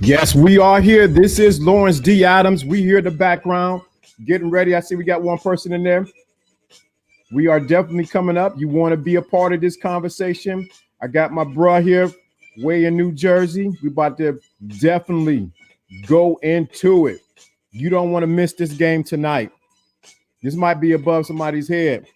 Yes, we are here. This is Lawrence D. Adams. We here in the background, getting ready. I see we got one person in there. We are definitely coming up. You want to be a part of this conversation? I got my bro here, way in New Jersey. We about to definitely go into it. You don't want to miss this game tonight. This might be above somebody's head.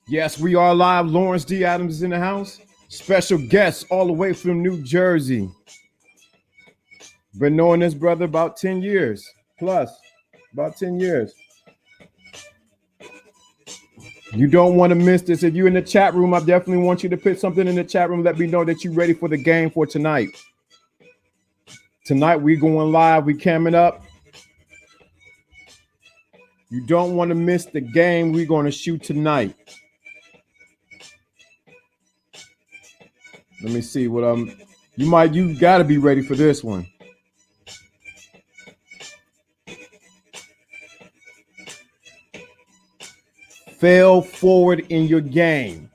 Yes, we are live. Lawrence D. Adams is in the house. Special guest all the way from New Jersey. Been knowing this brother about 10 years plus, about 10 years. You don't want to miss this. If you're in the chat room, I definitely want you to put something in the chat room. Let me know that you're ready for the game for tonight. Tonight, we're going live. We camming up. You don't want to miss the game we're going to shoot tonight. Let me see what you got to be ready for this one. Fail forward in your game.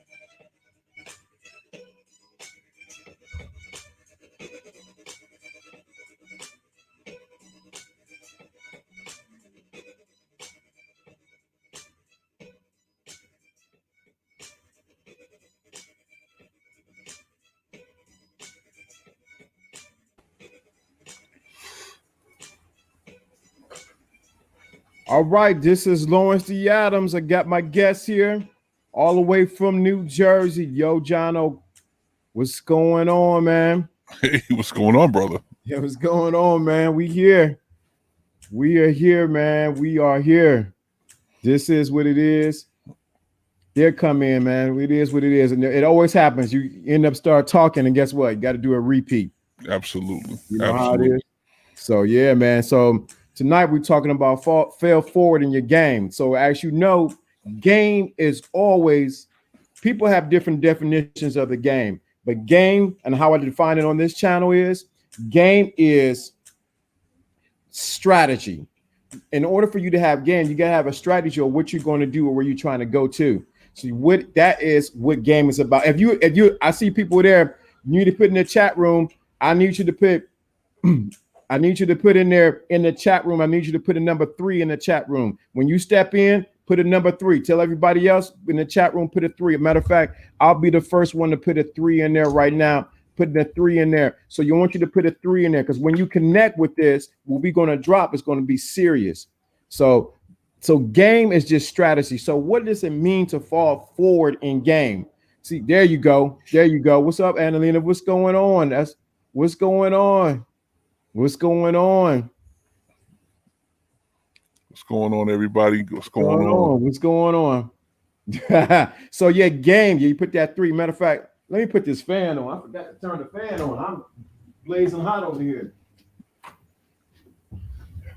All right, this is Lawrence D. Adams. I got my guest here all the way from New Jersey. Yo, Jono, what's going on, man? Hey, what's going on, brother? Yeah, what's going on, man? We here. We are here, man. We are here. This is what it is. They'll come in, man. It is what it is. And it always happens. You end up start talking, and guess what? You got to do a repeat. Absolutely. You know how it is. So, yeah, man. So tonight we're talking about fail forward in your game. So as you know, game is always, people have different definitions of the game. But game, and how I define it on this channel is, game is strategy. In order for you to have game, you got to have a strategy of what you're going to do or where you're trying to go to. So what that is what game is about. If you I see people there, you need to put in the chat room. I need you to put in there in the chat room. I need you to put a number 3 in the chat room. When you step in, put a number 3. Tell everybody else in the chat room, put a 3. As a matter of fact, I'll be the first one to put a 3 in there right now. Put the 3 in there. So you want you to put a 3 in there, because when you connect with this, what we're going to drop is going to be serious. So game is just strategy. So what does it mean to fall forward in game? See, there you go. There you go. What's up, Adelina? What's going on? What's going on? What's going on? What's going on, everybody? What's going on? What's going on? So yeah, game. Yeah, you put that 3. Matter of fact, let me put this fan on. I forgot to turn the fan on. I'm blazing hot over here.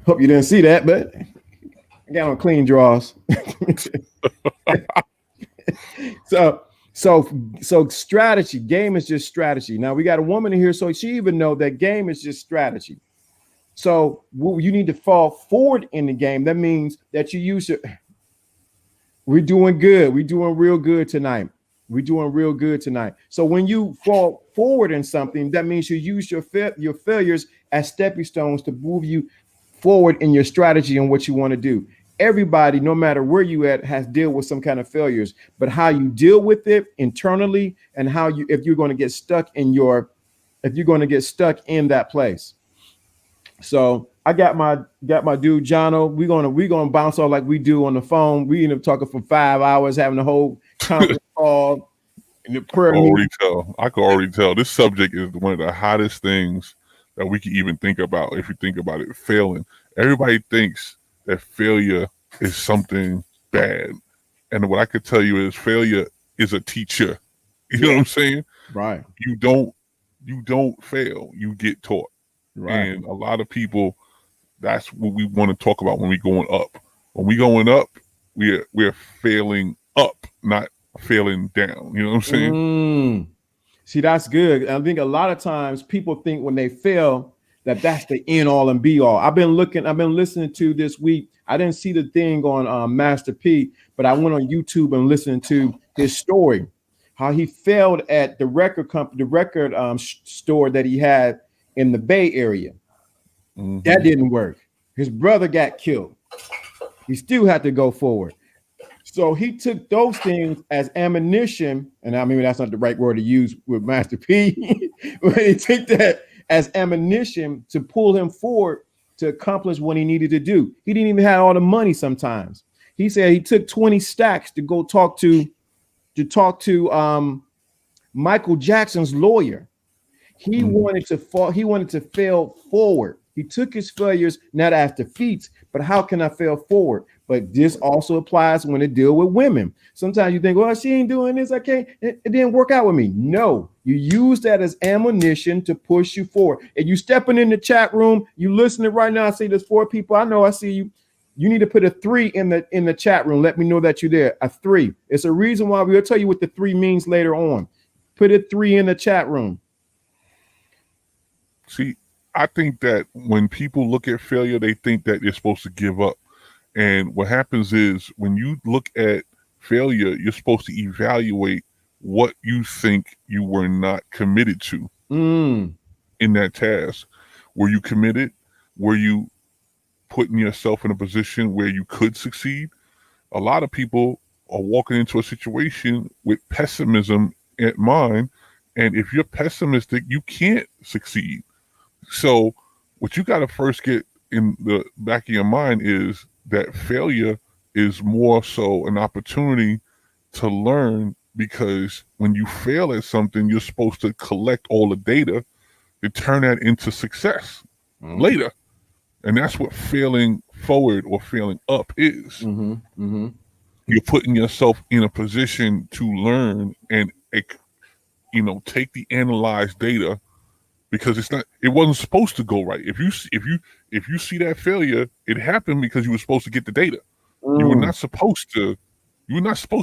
Hope you didn't see that, but I got on clean draws. So strategy. Game is just strategy. Now we got a woman in here, so she even know that game is just strategy. So you need to fall forward in the game. That means that you use it. We're doing good. We're doing real good tonight. We're doing real good tonight. So when you fall forward in something, that means you use your failures as stepping stones to move you forward in your strategy and what you want to do. Everybody, no matter where you at, has dealt with some kind of failures, but how you deal with it internally and if you're going to get stuck in that place. So I got my dude Jono. We're gonna bounce off like we do on the phone. We end up talking for 5 hours, having the whole conference call in the prayer meeting. I can already tell this subject is one of the hottest things that we can even think about. If you think about it, failing. Everybody thinks that failure is something bad, and what I could tell you is failure is a teacher. You know what I'm saying? Right. You don't fail. You get taught. Right. And a lot of people That's what we want to talk about when we're going up. When we're going up, we're failing up, not failing down. You know what I'm saying? See, that's good. I think a lot of times people think when they fail that that's the end all and be all. I've been listening to this week. I didn't see the thing on Master P, but I went on YouTube and listened to his story, how he failed at the record company, the record store that he had in the Bay Area. That didn't work. His brother got killed. He still had to go forward. So he took those things as ammunition, and I mean that's not the right word to use with Master P, but he took that as ammunition to pull him forward to accomplish what he needed to do. He didn't even have all the money sometimes. He said he took 20 stacks to go talk to Michael Jackson's lawyer. He wanted to fall, he wanted to fail forward. He took his failures not as defeats, but how can I fail forward? But this also applies when it deal with women. Sometimes you think, well, she ain't doing this. I can't, it didn't work out with me. No, you use that as ammunition to push you forward. And you stepping in the chat room, you listening right now. I see there's 4 people. I know I see you. You need to put a 3 in the chat room. Let me know that you're there. A 3. It's a reason why we'll tell you what the 3 means later on. Put a 3 in the chat room. See, I think that when people look at failure, they think that they're supposed to give up. And what happens is when you look at failure, you're supposed to evaluate what you think you were not committed to in that task. Were you committed? Were you putting yourself in a position where you could succeed? A lot of people are walking into a situation with pessimism in mind. And if you're pessimistic, you can't succeed. So what you got to first get in the back of your mind is that failure is more so an opportunity to learn, because when you fail at something, you're supposed to collect all the data to turn that into success later. And that's what failing forward or failing up is. You're putting yourself in a position to learn and, take the analyzed data, because it wasn't supposed to go right. If you see that failure, it happened because you were supposed to get the data. You were not supposed to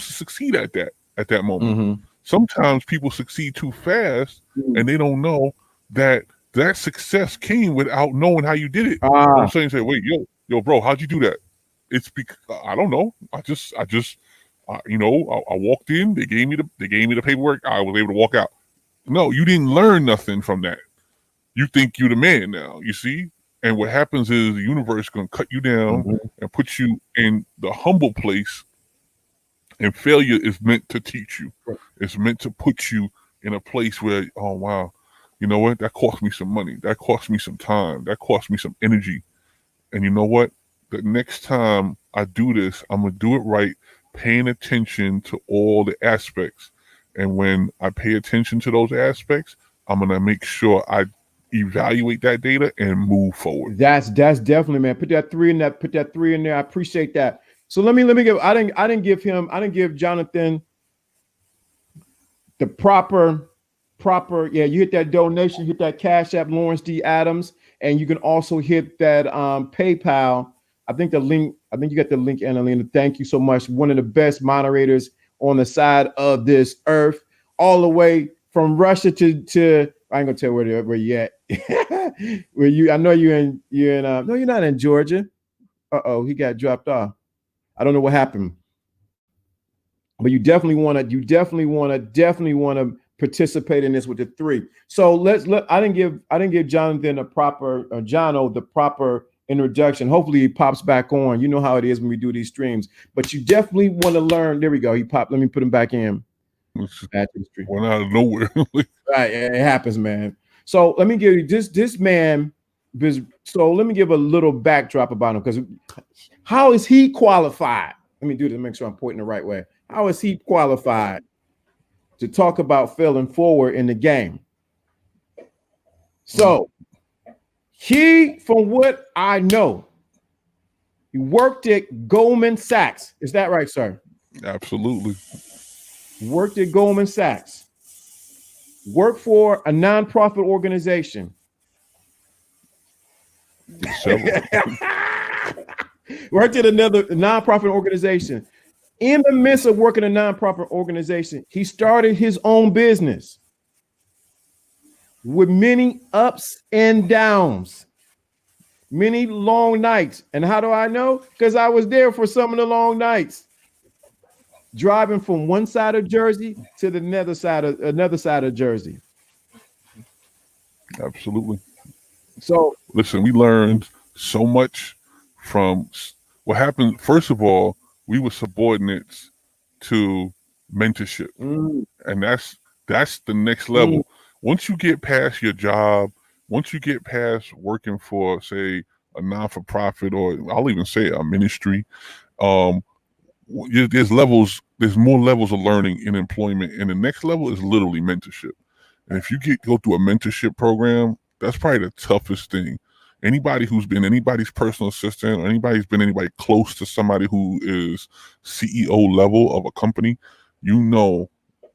succeed at that moment. Sometimes people succeed too fast and they don't know that success came without knowing how you did it. I'm saying, say, wait, yo, bro, how'd you do that? It's because I don't know. I walked in, they gave me the paperwork, I was able to walk out. No, you didn't learn nothing from that. You think you're the man now, you see? And what happens is the universe is going to cut you down and put you in the humble place. And failure is meant to teach you. It's meant to put you in a place where, oh, wow, you know what? That cost me some money. That cost me some time. That cost me some energy. And you know what? The next time I do this, I'm going to do it right, paying attention to all the aspects. And when I pay attention to those aspects, I'm going to make sure I evaluate that data and move forward. That's definitely, man. Put that 3 in that. Put that 3 in there. I appreciate that. So let me give. I didn't give Jonathan the proper. Yeah, you hit that donation, hit that Cash App, Lawrence D. Adams, and you can also hit that PayPal. I think you got the link, Adelina. Thank you so much. One of the best moderators on the side of this earth, all the way from Russia to I ain't gonna tell where you at. Where you? I know you're in. No, you're not in Georgia. He got dropped off. I don't know what happened. But you definitely want to participate in this with the 3. So I didn't give Jonathan the proper introduction. Hopefully he pops back on. You know how it is when we do these streams. But you definitely want to learn. There we go. He popped. Let me put him back in. Went out of nowhere. Right, it happens, man. So let me give you this man. So let me give a little backdrop about him, because how is he qualified? Let me do this to make sure I'm pointing the right way. How is he qualified to talk about failing forward in the game? So he, from what I know, he worked at Goldman Sachs. Is that right, sir? Absolutely. Worked at Goldman Sachs. Worked for a nonprofit organization. Several. Worked at another nonprofit organization. In the midst of working a nonprofit organization, he started his own business with many ups and downs, many long nights. And how do I know? Because I was there for some of the long nights, driving from one side of Jersey to the another side of Jersey. Absolutely. So listen, we learned so much from what happened. First of all, we were subordinates to mentorship, and that's the next level. Once you get past your job, once you get past working for, say, a non-for-profit, or I'll even say a ministry, there's more levels of learning in employment, and the next level is literally mentorship. And if you go through a mentorship program, that's probably the toughest thing. Anybody who's been anybody's personal assistant, or anybody who's been anybody close to somebody who is CEO level of a company, you know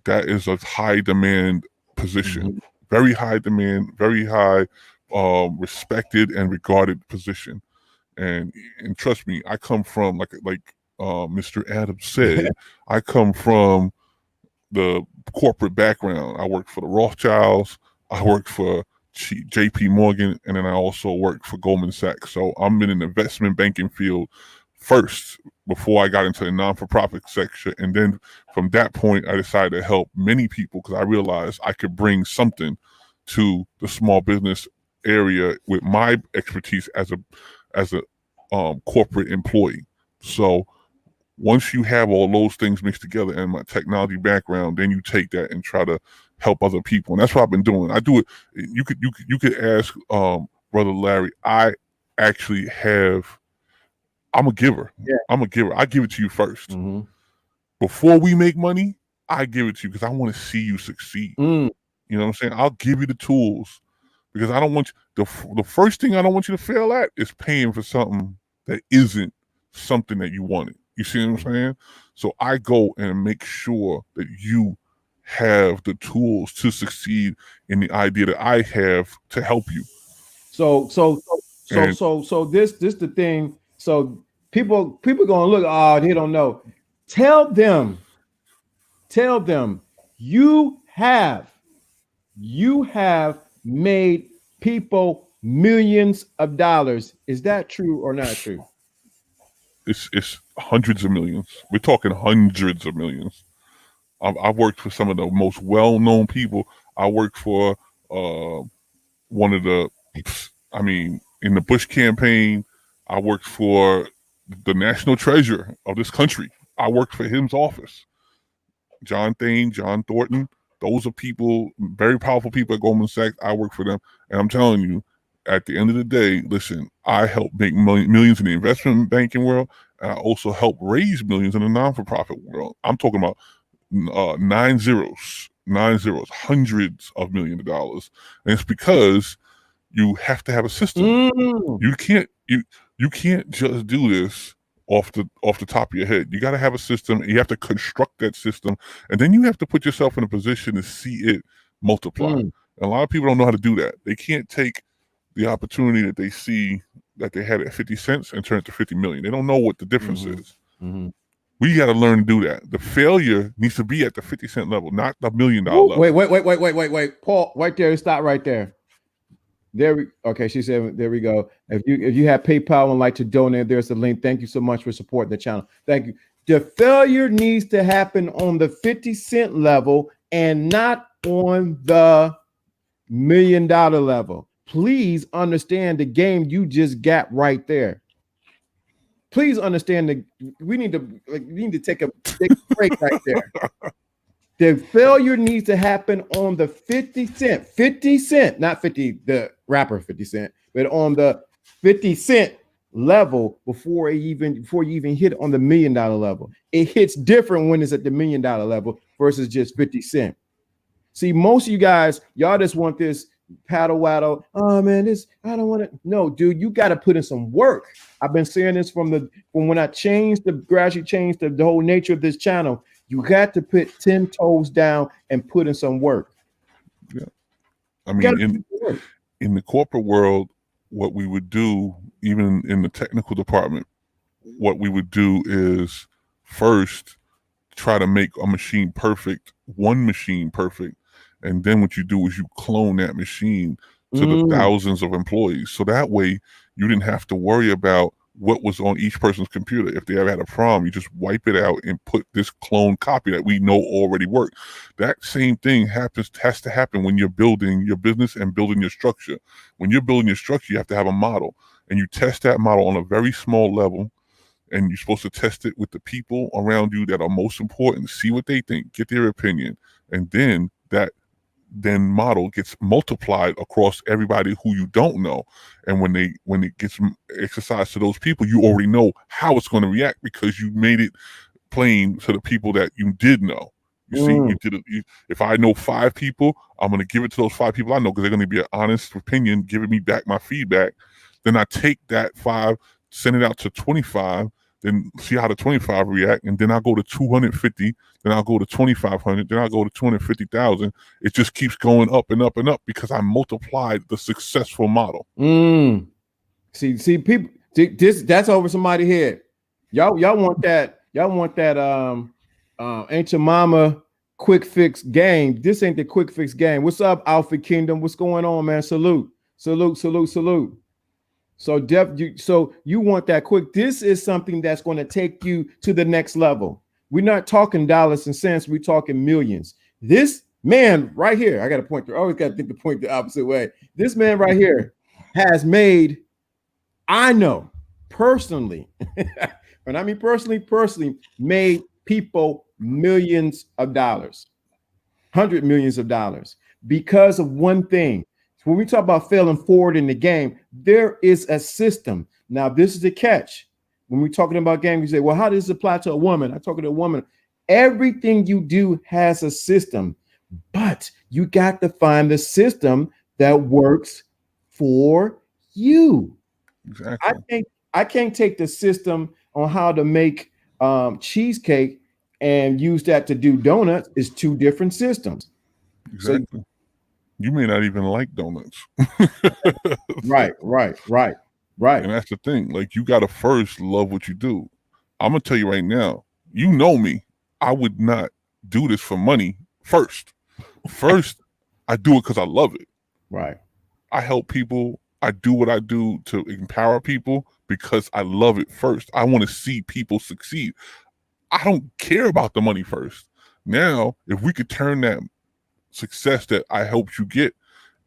that is a high demand position, very high demand, very high respected and regarded position. And trust me, I come from like Mr. Adams said, I come from the corporate background. I worked for the Rothschilds, I worked for JP Morgan, and then I also worked for Goldman Sachs. So I'm in an investment banking field first before I got into the non-for-profit sector. And then from that point, I decided to help many people because I realized I could bring something to the small business area with my expertise as a corporate employee. So once you have all those things mixed together and my technology background, then you take that and try to help other people. And that's what I've been doing. I do it. You could ask Brother Larry. I actually I'm a giver. Yeah. I'm a giver. I give it to you first. Before we make money, I give it to you because I want to see you succeed. You know what I'm saying? I'll give you the tools because I don't want you, the first thing I don't want you to fail at is paying for something that isn't something that you wanted. You see what I'm saying? So I go and make sure that you have the tools to succeed in the idea that I have to help you. So this the thing. So people gonna look, oh, they don't know. Tell them you have made people millions of dollars. Is that true or not true? It's hundreds of millions. We're talking hundreds of millions. I've worked for some of the most well-known people. I worked for one of the, in the Bush campaign, I worked for the national treasurer of this country. I worked for his office. John Thane, John Thornton, those are people, very powerful people at Goldman Sachs. I work for them. And I'm telling you, at the end of the day, listen, I help make millions in the investment banking world, and I also help raise millions in the non-for-profit world. I'm talking about 9 zeros, hundreds of millions of dollars. And it's because you have to have a system. You can't just do this off the top of your head. You got to have a system, and you have to construct that system, and then you have to put yourself in a position to see it multiply. And a lot of people don't know how to do that. They can't take the opportunity that they see that they had at 50 cents and turn it to 50 million. They don't know what the difference is. We got to learn to do that. The failure needs to be at the 50 cent level, not the $1 million level. Wait, Paul, right there, stop right there. Okay, she said, there we go. If you have PayPal and like to donate, there's the link. Thank you so much for supporting the channel. Thank you. The failure needs to happen on the 50 cent level and not on the $1 million level. Please understand the game you just got right there. Please understand we need to take a break right there. The failure needs to happen on the 50 cent, not 50, the rapper 50 Cent, but on the 50 cent level before you even hit on the $1 million level. It hits different when it's at the $1 million level versus just 50 cent. See, most of you guys, y'all just want this paddle waddle. Oh man, I don't want to. No, dude, you got to put in some work. I've been saying this from when I gradually changed the whole nature of this channel. You got to put 10 toes down and put in some work. Yeah. I mean, in the corporate world, what we would do, even in the technical department, what we would do is first try to make a machine perfect, one machine perfect, and then what you do is you clone that machine to the thousands of employees. So that way you didn't have to worry about what was on each person's computer. If they ever had a problem, you just wipe it out and put this clone copy that we know already worked. That same thing has to happen when you're building your business and building your structure. When you're building your structure, you have to have a model, and you test that model on a very small level. And you're supposed to test it with the people around you that are most important, see what they think, get their opinion. And then that model gets multiplied across everybody who you don't know. And when it gets exercised to those people, you already know how it's going to react because you made it plain to the people that you did know. You see, you did it. If I know 5 people, I'm going to give it to those 5 people I know because they're going to be an honest opinion, giving me back my feedback. Then I take that 5, send it out to 25, then see how the 25 react, and then I'll go to 250, then I'll go to 2,500, then I'll go to 250,000. It just keeps going up and up and up because I multiplied the successful model. See, people, that's over somebody's head. Y'all want that ain't your mama quick fix game. This ain't the quick fix game. What's up, Alpha Kingdom? What's going on, man? Salute. So you want that quick. This is something that's going to take you to the next level. We're not talking dollars and cents. We're talking millions. This man right here, I got to point. I always got to think to point the opposite way. This man right here has made, I know personally, and I mean personally made people millions of dollars, $100 million because of one thing. When we talk about failing forward in the game, there is a system. Now, this is the catch. When we're talking about game, you say, well, how does this apply to a woman? I'm talking to a woman. Everything you do has a system, but you got to find the system that works for you. Exactly. I can't take the system on how to make cheesecake and use that to do donuts. It's 2 different systems. Exactly. So, you may not even like donuts. Right. And that's the thing. Like, you got to first love what you do. I'm going to tell you right now, you know me. I would not do this for money first. First, I do it because I love it. Right. I help people. I do what I do to empower people because I love it first. I want to see people succeed. I don't care about the money first. Now, if we could turn that success that I helped you get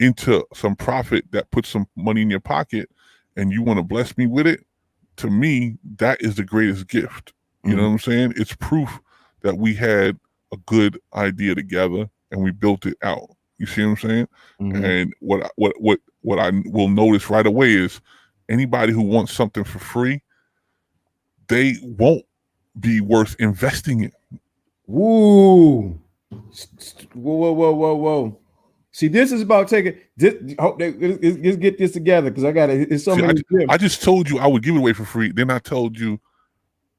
into some profit that puts some money in your pocket and you want to bless me with it, to me, that is the greatest gift. You know what I'm saying? It's proof that we had a good idea together and we built it out. You see what I'm saying? And what I will notice right away is anybody who wants something for free, they won't be worth investing in. Woo. Whoa. See, this is about taking this. Let's get this together because I got it. It's so many. I just told you I would give it away for free. Then I told you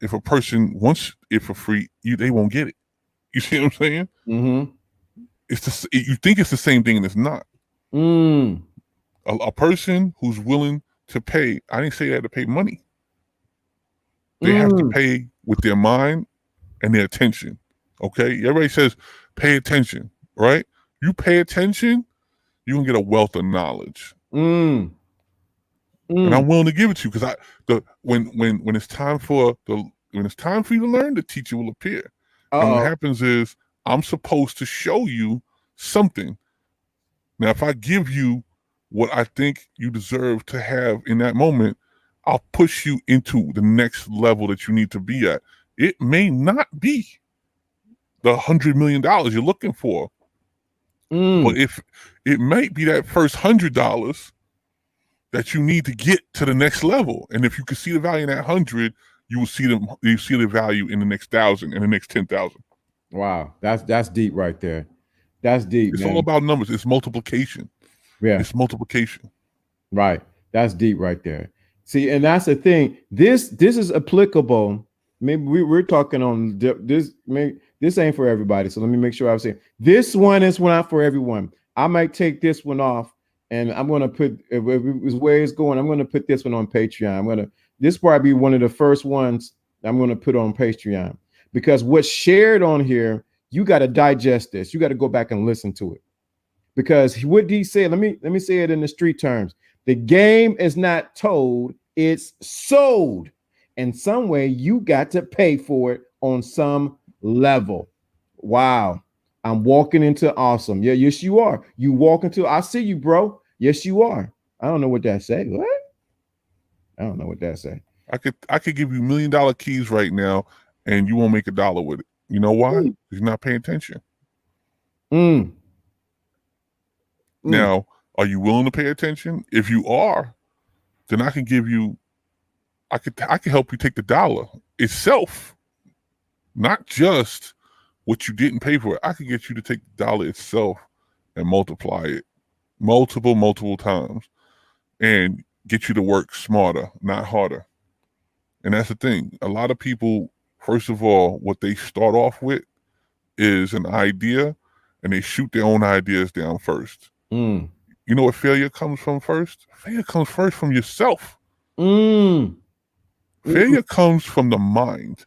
if a person wants it for free, they won't get it. You see what I'm saying? It's you think it's the same thing and it's not. A person who's willing to pay. I didn't say they had to pay money. They have to pay with their mind and their attention. Okay, everybody says pay attention, right? You pay attention, you can get a wealth of knowledge. And I'm willing to give it to you because when it's time for you to learn, the teacher will appear. And what happens is I'm supposed to show you something. Now, if I give you what I think you deserve to have in that moment, I'll push you into the next level that you need to be at. It may not be the $100 million you're looking for. But if it might be that first $100 that you need to get to the next level, and if you can see the value in that 100, you will see the value in the next 1,000 and the next 10,000. Wow, that's deep right there. That's deep. It's all about numbers. It's multiplication. Yeah, it's multiplication. Right. That's deep right there. See, and that's the thing. This is applicable. Maybe we're talking on this. Maybe this ain't for everybody. So let me make sure I'm saying this one is not for everyone. I might take this one off And I'm going to put where it's going. I'm going to put this one on Patreon. This probably be one of the first ones I'm going to put on Patreon, because what's shared on here, you got to digest this. You got to go back and listen to it, because what he said, let me say it in the street terms. The game is not told, it's sold. In some way, you got to pay for it on some level. Wow. I'm walking into awesome. Yeah, yes, you are. You walk into, I see you, bro. Yes, you are. I don't know what that say. What? I don't know what that say. I could give you $1 million keys right now and you won't make $1 with it. You know why? Because you're not paying attention. Now, are you willing to pay attention? If you are, then I can give you, I can help you take the dollar itself, not just what you didn't pay for it. I can get you to take the dollar itself and multiply it multiple times and get you to work smarter, not harder. And that's the thing. A lot of people, first of all, what they start off with is an idea, and they shoot their own ideas down first. You know what failure comes from first? Failure comes first from yourself. Failure comes from the mind.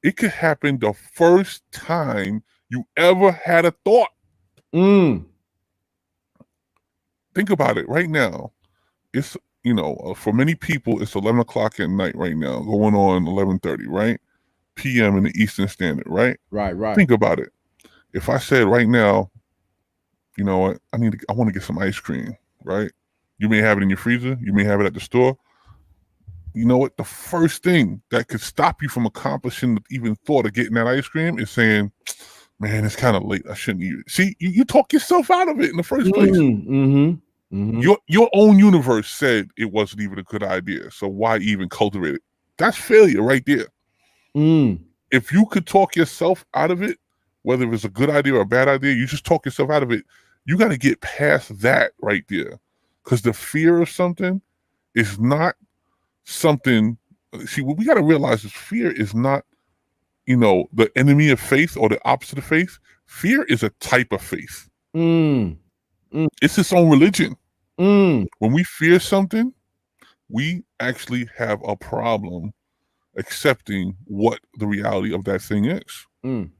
It could happen the first time you ever had a thought. Think about it right now. It's, you know, for many people, it's 11 o'clock at night right now, going on 11:30, right? PM in the Eastern Standard, right? Right. Think about it. If I said right now, you know what, I want to get some ice cream, right? You may have it in your freezer. You may have it at the store. You know what? The first thing that could stop you from accomplishing the even thought of getting that ice cream is saying, man, it's kind of late. I shouldn't eat it. See, you talk yourself out of it in the first place. Your own universe said it wasn't even a good idea. So why even cultivate it? That's failure right there. If you could talk yourself out of it, whether it's a good idea or a bad idea, you just talk yourself out of it. You got to get past that right there. Because the fear of something is not something. See, what we got to realize is fear is not, you know, the enemy of faith or the opposite of faith. Fear is a type of faith. It's its own religion. When we fear something, we actually have a problem accepting what the reality of that thing is. And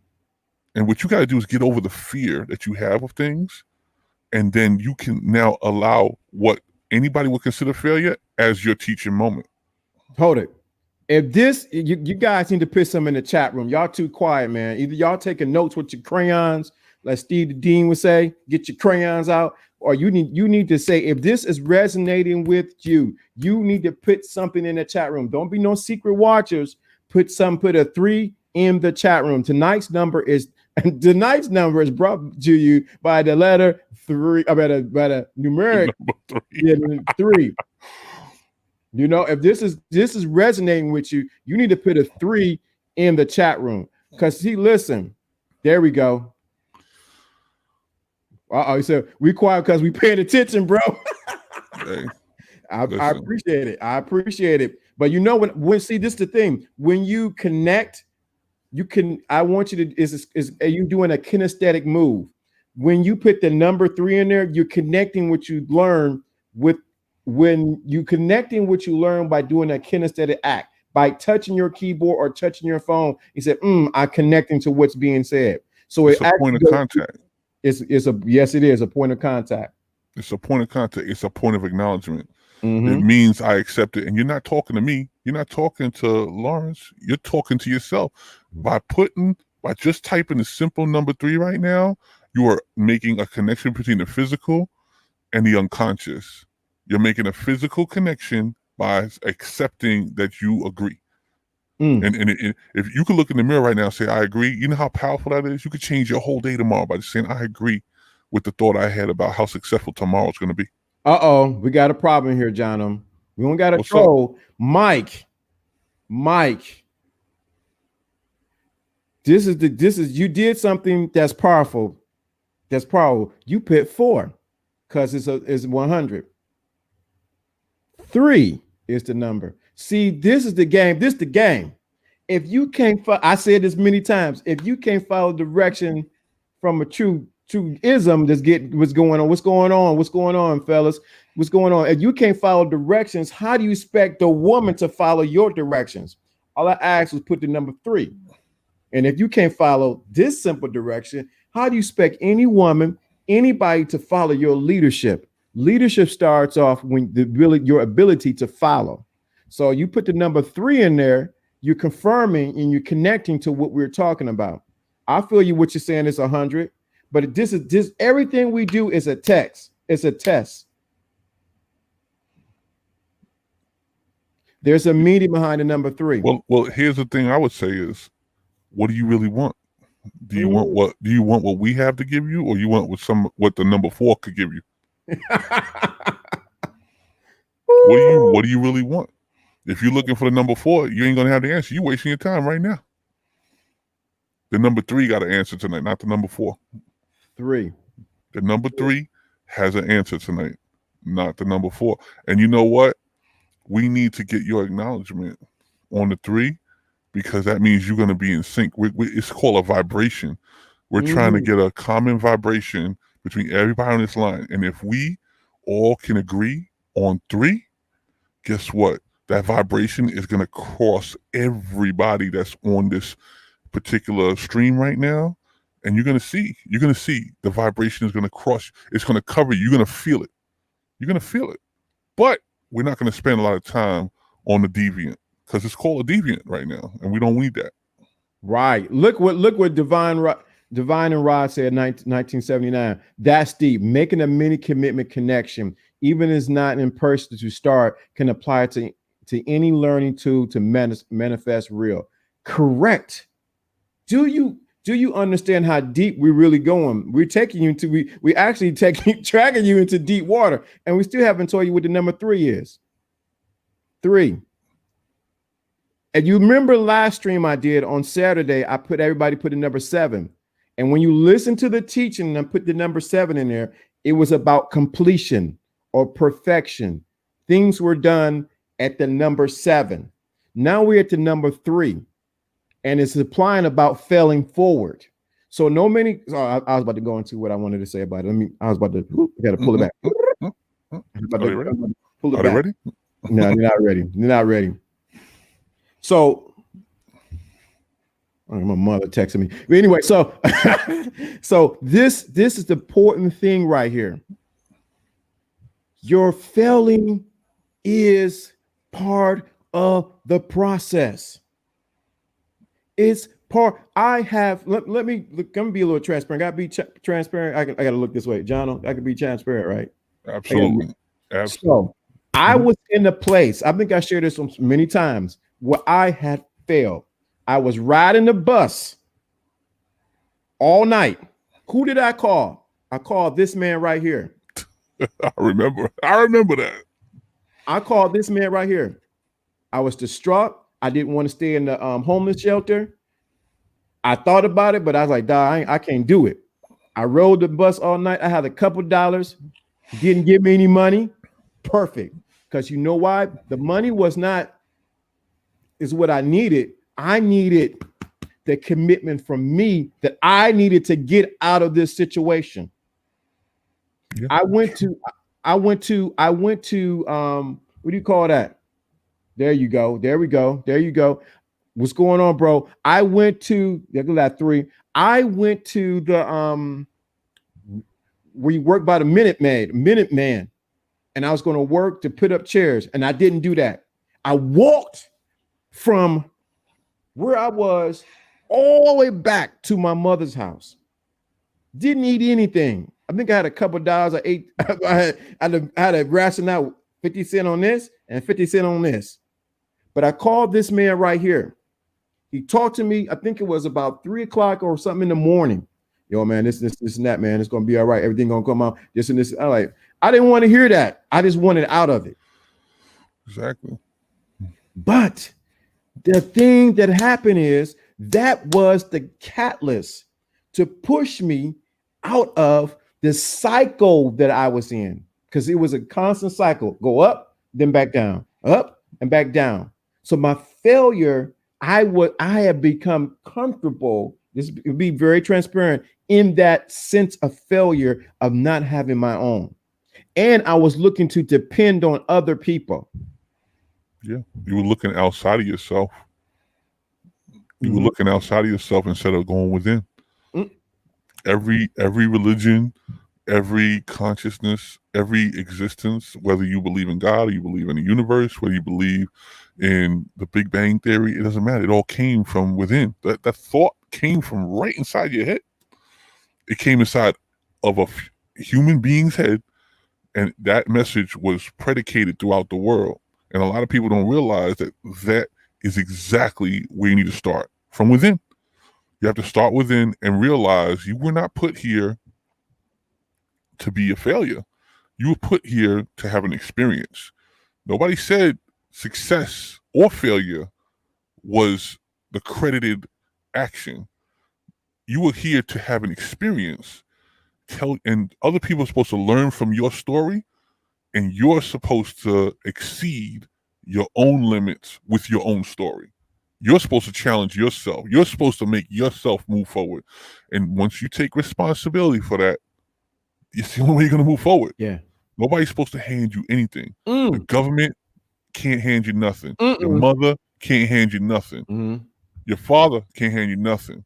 what you got to do is get over the fear that you have of things, and then you can now allow what anybody would consider failure as your teaching moment. Hold it. If this, you guys need to put some in the chat room. Y'all too quiet, man. Either y'all taking notes with your crayons, like Steve the Dean would say, get your crayons out, or you need to say, if this is resonating with you, you need to put something in the chat room. Don't be no secret watchers. Put a 3 in the chat room. Tonight's number is brought to you by the letter 3, by the numeric 3. You know, if this is resonating with you, you need to put a 3 in the chat room. Because listen, there we go. He said we quiet because we paying attention, bro. Hey, I appreciate it. I appreciate it. But you know when see, this is the thing. When you connect, I want you to is you doing a kinesthetic move. When you put the number 3 in there, you're connecting what you learn with. When you connecting what you learn by doing a kinesthetic act, by touching your keyboard or touching your phone, you said, I'm connecting to what's being said. So it's a point of contact. Yes, it is a point of contact. It's a point of contact. It's a point of acknowledgement. It means I accept it. And you're not talking to me. You're not talking to Lawrence. You're talking to yourself. By just typing the simple number 3 right now, you are making a connection between the physical and the unconscious. You're making a physical connection by accepting that you agree. And if you could look in the mirror right now and say, I agree, you know how powerful that is? You could change your whole day tomorrow by just saying, I agree with the thought I had about how successful tomorrow is going to be. We got a problem here, John. We don't got a troll. Mike. This is you did something that's powerful. You put 4 because it's 100. 3 is the number. See, this is the game. This is the game. If you can't, I said this many times. If you can't follow direction from a true to ism that's what's going on. What's going on? What's going on, fellas? What's going on? If you can't follow directions, how do you expect the woman to follow your directions? All I asked was put the number 3. And if you can't follow this simple direction, how do you expect any woman, anybody to follow your leadership? Leadership starts off when your ability to follow. So you put the number 3 in there, you're confirming and you're connecting to what we're talking about. I feel you what you're saying is 100, but this everything we do is a text. It's a test. There's a meaning behind the number 3. Well, here's the thing I would say is, what do you really want? Do you want what we have to give you, or you want what the number 4 could give you? What do you really want? If you're looking for the number 4, you ain't gonna have the answer. You're wasting your time right now. The number 3 got an answer tonight, not the number 4. 3. The number 3 has an answer tonight, not the number 4. And you know what? We need to get your acknowledgement on the 3, because that means you're going to be in sync. It's called a vibration. We're trying to get a common vibration between everybody on this line. And if we all can agree on 3, guess what? That vibration is going to cross everybody that's on this particular stream right now. And you're going to see the vibration is going to cross. It's going to cover you. You're going to feel it. You're going to feel it. But we're not going to spend a lot of time on the deviant, because it's called a deviant right now, and we don't need that. Right. Look what Divine and Rod said in 1979. That's deep. Making a mini commitment connection, even if it's not in person to start, can apply to any learning tool to manifest real. Correct. Do you understand how deep we're really going? We're taking you into we actually tracking you into deep water, and we still haven't told you what the number 3 is. 3. And you remember last stream I did on Saturday, I put the number 7. And when you listen to the teaching and I put the number 7 in there, it was about completion or perfection. Things were done at the number 7. Now we're at the number 3. And it's applying about failing forward. So I was about to go into what I wanted to say about it. I was about to, I got to pull it back. Are they ready? No, they're not ready. They're not ready. So, my mother texted me. But anyway, so this is the important thing right here. Your failing is part of the process. It's part. Let me be a little transparent. I gotta be transparent. I gotta look this way, John. I can be transparent, right? Absolutely. So I was in a place, I think I shared this many times, where I had failed. I was riding the bus all night. Who did I call? I called this man right here. I remember that. I called this man right here. I was distraught. I didn't want to stay in the homeless shelter. I thought about it, but I was like, dog, I can't do it. I rode the bus all night. I had a couple dollars. Didn't give me any money. Perfect. Because you know why? The money is what I needed. I needed the commitment from me that I needed to get out of this situation. Yeah. I went to what do you call that? There you go. There we go. There you go. What's going on, bro? I went to that 3. I went to the where you work by the Minute Man, and I was going to work to put up chairs, and I didn't do that. I walked from where I was all the way back to my mother's house. Didn't eat anything. I think I had a couple dollars. I ate. I had a ration out 50 cents on this and 50 cents on this. But I called this man right here. He talked to me. I think it was about 3 o'clock or something in the morning. Yo, man, this and that, man. It's gonna be all right. Everything gonna come out. This and this. I didn't want to hear that. I just wanted out of it. Exactly. But the thing that happened is that was the catalyst to push me out of the cycle that I was in, because it was a constant cycle. Go up, then back down, up and back down. So my failure, I had become comfortable. This would be very transparent in that sense of failure of not having my own. And I was looking to depend on other people. Yeah. You were looking outside of yourself. You were looking outside of yourself instead of going within. Mm. Every religion, every consciousness, every existence, whether you believe in God or you believe in the universe, whether you believe in the Big Bang Theory, it doesn't matter. It all came from within. That thought came from right inside your head. It came inside of a human being's head, and that message was predicated throughout the world. And a lot of people don't realize that that is exactly where you need to start, from within. You have to start within and realize you were not put here to be a failure. You were put here to have an experience. Nobody said success or failure was the credited action. You were here to have an experience. And other people are supposed to learn from your story, and you're supposed to exceed your own limits with your own story. You're supposed to challenge yourself. You're supposed to make yourself move forward. And once you take responsibility for that, it's the only way you're going to move forward. Yeah. Nobody's supposed to hand you anything. Mm. The government can't hand you nothing. Mm-mm. Your mother can't hand you nothing. Mm-hmm. Your father can't hand you nothing.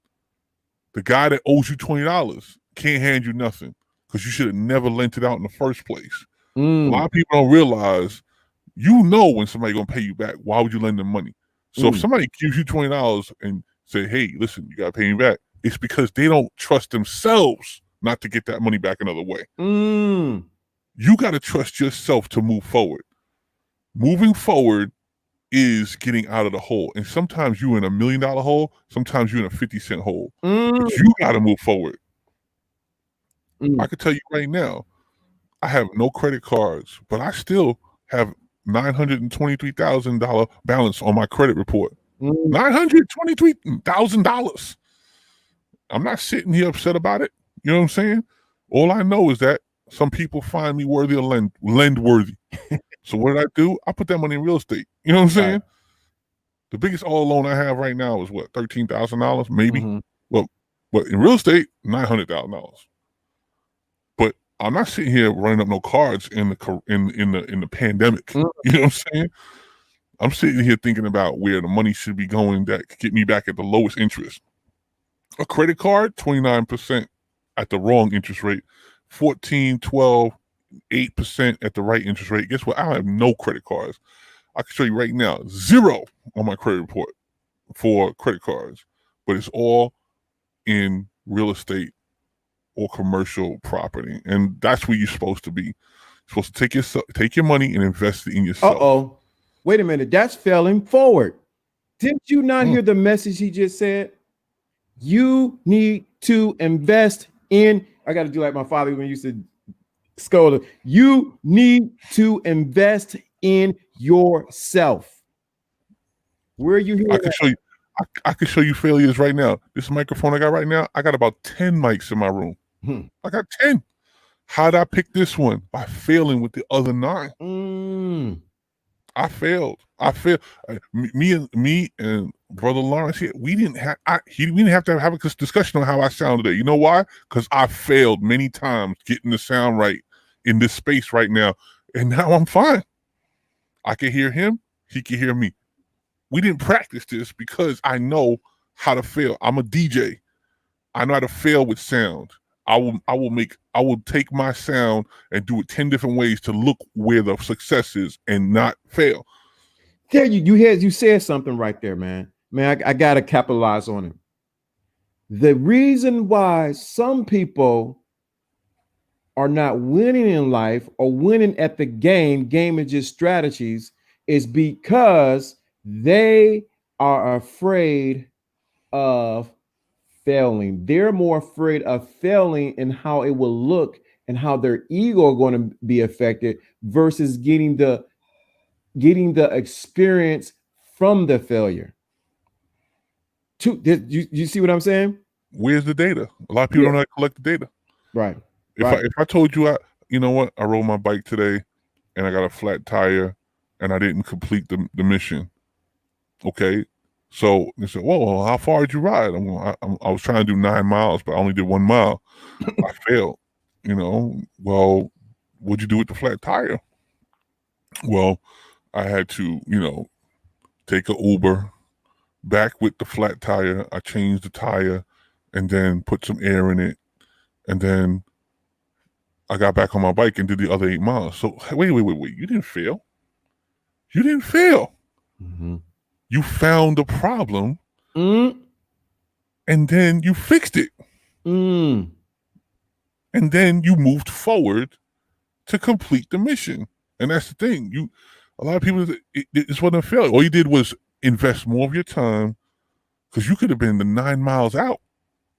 The guy that owes you $20 can't hand you nothing because you should have never lent it out in the first place. A lot of people don't realize, you know, when somebody's going to pay you back, why would you lend them money? So if somebody gives you $20 and say, hey, listen, you got to pay me back, it's because they don't trust themselves not to get that money back another way. You got to trust yourself to move forward. Moving forward is getting out of the hole. And sometimes you're in $1 million hole, sometimes you're in a 50-cent hole. But you got to move forward. I can tell you right now, I have no credit cards, but I still have $923,000 balance on my credit report. $923,000. I'm not sitting here upset about it. You know what I'm saying? All I know is that some people find me worthy of lend worthy. So what did I do? I put that money in real estate. You know what I'm saying? Right. The biggest all loan I have right now is what, $13,000 maybe. Well, but in real estate, $900,000. But I'm not sitting here running up no cards in the pandemic. You know what I'm saying? I'm sitting here thinking about where the money should be going that could get me back at the lowest interest. A credit card, 29% at the wrong interest rate, 14, 12, 8% at the right interest rate. Guess what? I have no credit cards. I can show you right now, 0 on my credit report for credit cards, but it's all in real estate or commercial property. And that's where you're supposed to be. You're supposed to take your money and invest it in yourself. Uh-oh. Wait a minute. That's failing forward. Didn't you not hear the message he just said? You need to invest in, I got to do like my father when he used to scold him. You need to invest in yourself. Where are you hearing I can show you. I can show you failures right now. This microphone I got right now, I got about 10 mics in my room. I got 10. How did I pick this one? By failing with the other 9. I failed. Me and Brother Lawrence here, we didn't have to have a discussion on how I sound today. You know why? Because I failed many times getting the sound right in this space right now. And now I'm fine. I can hear him. He can hear me. We didn't practice this because I know how to fail. I'm a DJ. I know how to fail with sound. I will take my sound and do it 10 different ways to look where the success is and not fail. There you said something right there, man. Man, I gotta capitalize on it. The reason why some people are not winning in life or winning at the game is just strategies, is because they are afraid of failing. They're more afraid of failing and how it will look and how their ego are going to be affected versus getting the experience from the failure. You see what I'm saying? Where's the data? A lot of people don't know how to collect the data. Right. If I told you, you know what, I rode my bike today and I got a flat tire and I didn't complete the mission. Okay. So they said, "Well, how far did you ride?" I was trying to do 9 miles, but I only did 1 mile. I failed. Well, what'd you do with the flat tire? Well, I had to, take an Uber back with the flat tire. I changed the tire and then put some air in it. And then I got back on my bike and did the other 8 miles. So wait. You didn't fail. You didn't fail. Mm-hmm. You found the problem Mm. and then you fixed it. Mm. And then you moved forward to complete the mission. And that's the thing. A lot of people, it wasn't a failure. All you did was invest more of your time, because you could have been the 9 miles out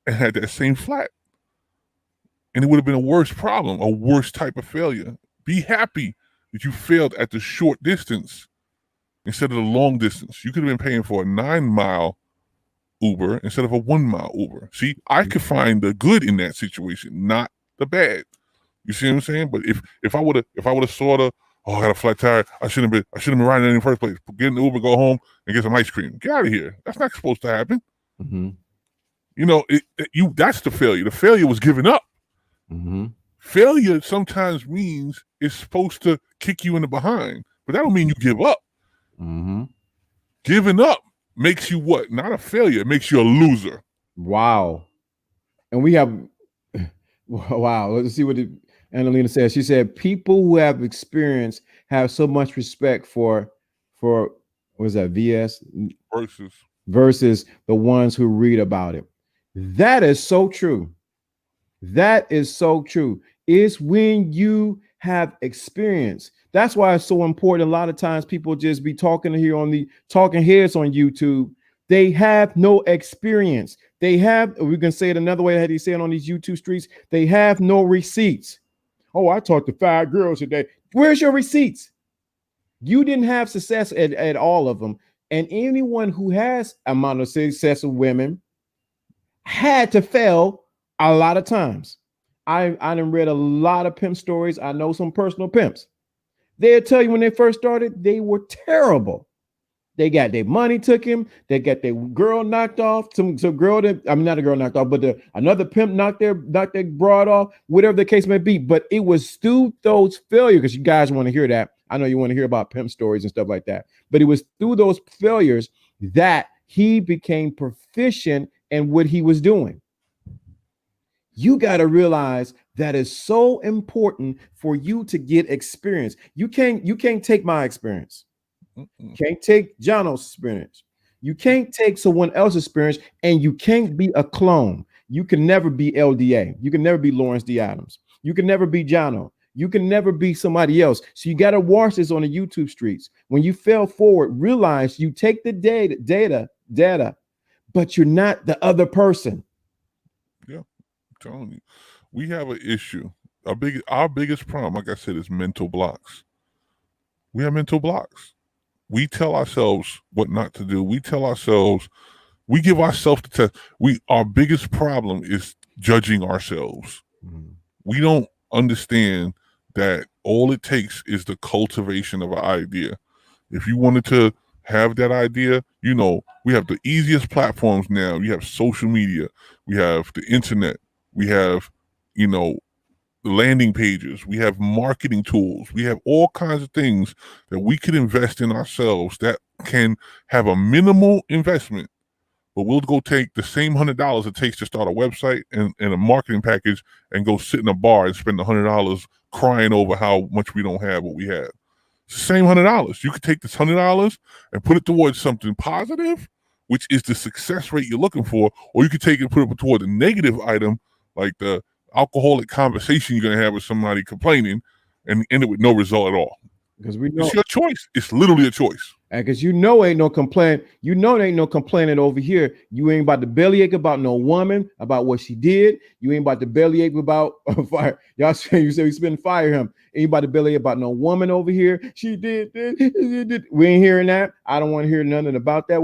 and had that same flat. And it would have been a worse problem, a worse type of failure. Be happy that you failed at the short distance instead of the long distance. You could have been paying for a 9-mile Uber instead of a 1-mile Uber. See, I could find the good in that situation, not the bad. You see what I'm saying? But if I would have sort of, I got a flat tire, I shouldn't have been riding in the first place. Get in the Uber, go home, and get some ice cream. Get out of here. That's not supposed to happen. Mm-hmm. That's the failure. The failure was giving up. Mm-hmm. Failure sometimes means it's supposed to kick you in the behind, but that don't mean you give up. Mm-hmm. Giving up makes you what? Not a failure. It makes you a loser. Wow. And we have, wow. Let's see what Adelina says. She said, people who have experience have so much respect for what was that, VS? Versus the ones who read about it. That is so true. That is so true. It's when you have experience. That's why it's so important. A lot of times people just be talking here on the talking heads on YouTube. They have no experience. They have, we can say it another way, how do you say it on these YouTube streets? They have no receipts. Oh, I talked to 5 girls today. Where's your receipts? You didn't have success at all of them. And anyone who has amount of success with women had to fail a lot of times. I done read a lot of pimp stories. I know some personal pimps. They'll tell you when they first started, they were terrible. They got their money took him. They got their girl knocked off. Some girl that, I mean, not a girl knocked off, but another pimp knocked their broad off, whatever the case may be. But it was through those failures, because you guys want to hear that. I know you want to hear about pimp stories and stuff like that. But it was through those failures that he became proficient in what he was doing. You got to realize that is so important for you to get experience. You can't take my experience. Can't take Jono's experience. You can't take someone else's experience, and you can't be a clone. You can never be LDA. You can never be Lawrence D. Adams. You can never be Jono. You can never be somebody else. So you got to watch this on the YouTube streets. When you fail forward, realize you take the data, but you're not the other person. Yeah, I'm telling you, we have an issue. Our biggest problem, like I said, is mental blocks. We have mental blocks. We tell ourselves what not to do. We give ourselves the test. Our biggest problem is judging ourselves. Mm-hmm. We don't understand that all it takes is the cultivation of an idea. If you wanted to have that idea, we have the easiest platforms now. You have social media, we have the internet, we have, the landing pages, we have marketing tools, we have all kinds of things that we could invest in ourselves that can have a minimal investment, but we'll go take the same $100 it takes to start a website and a marketing package and go sit in a bar and spend $100 crying over how much we don't have what we have. It's the same $100. You could take this $100 and put it towards something positive, which is the success rate you're looking for, or you could take it and put it toward a negative item, like the alcoholic conversation you're going to have with somebody complaining, and end it with no result at all. Because we know it's your choice. It's literally a choice. And because ain't no complaint. There ain't no complaining over here. You ain't about to bellyache about no woman, about what she did. You ain't about to bellyache about fire. Y'all say you spend fire him. Ain't about to bellyache about no woman over here. She did. We ain't hearing that. I don't want to hear nothing about that.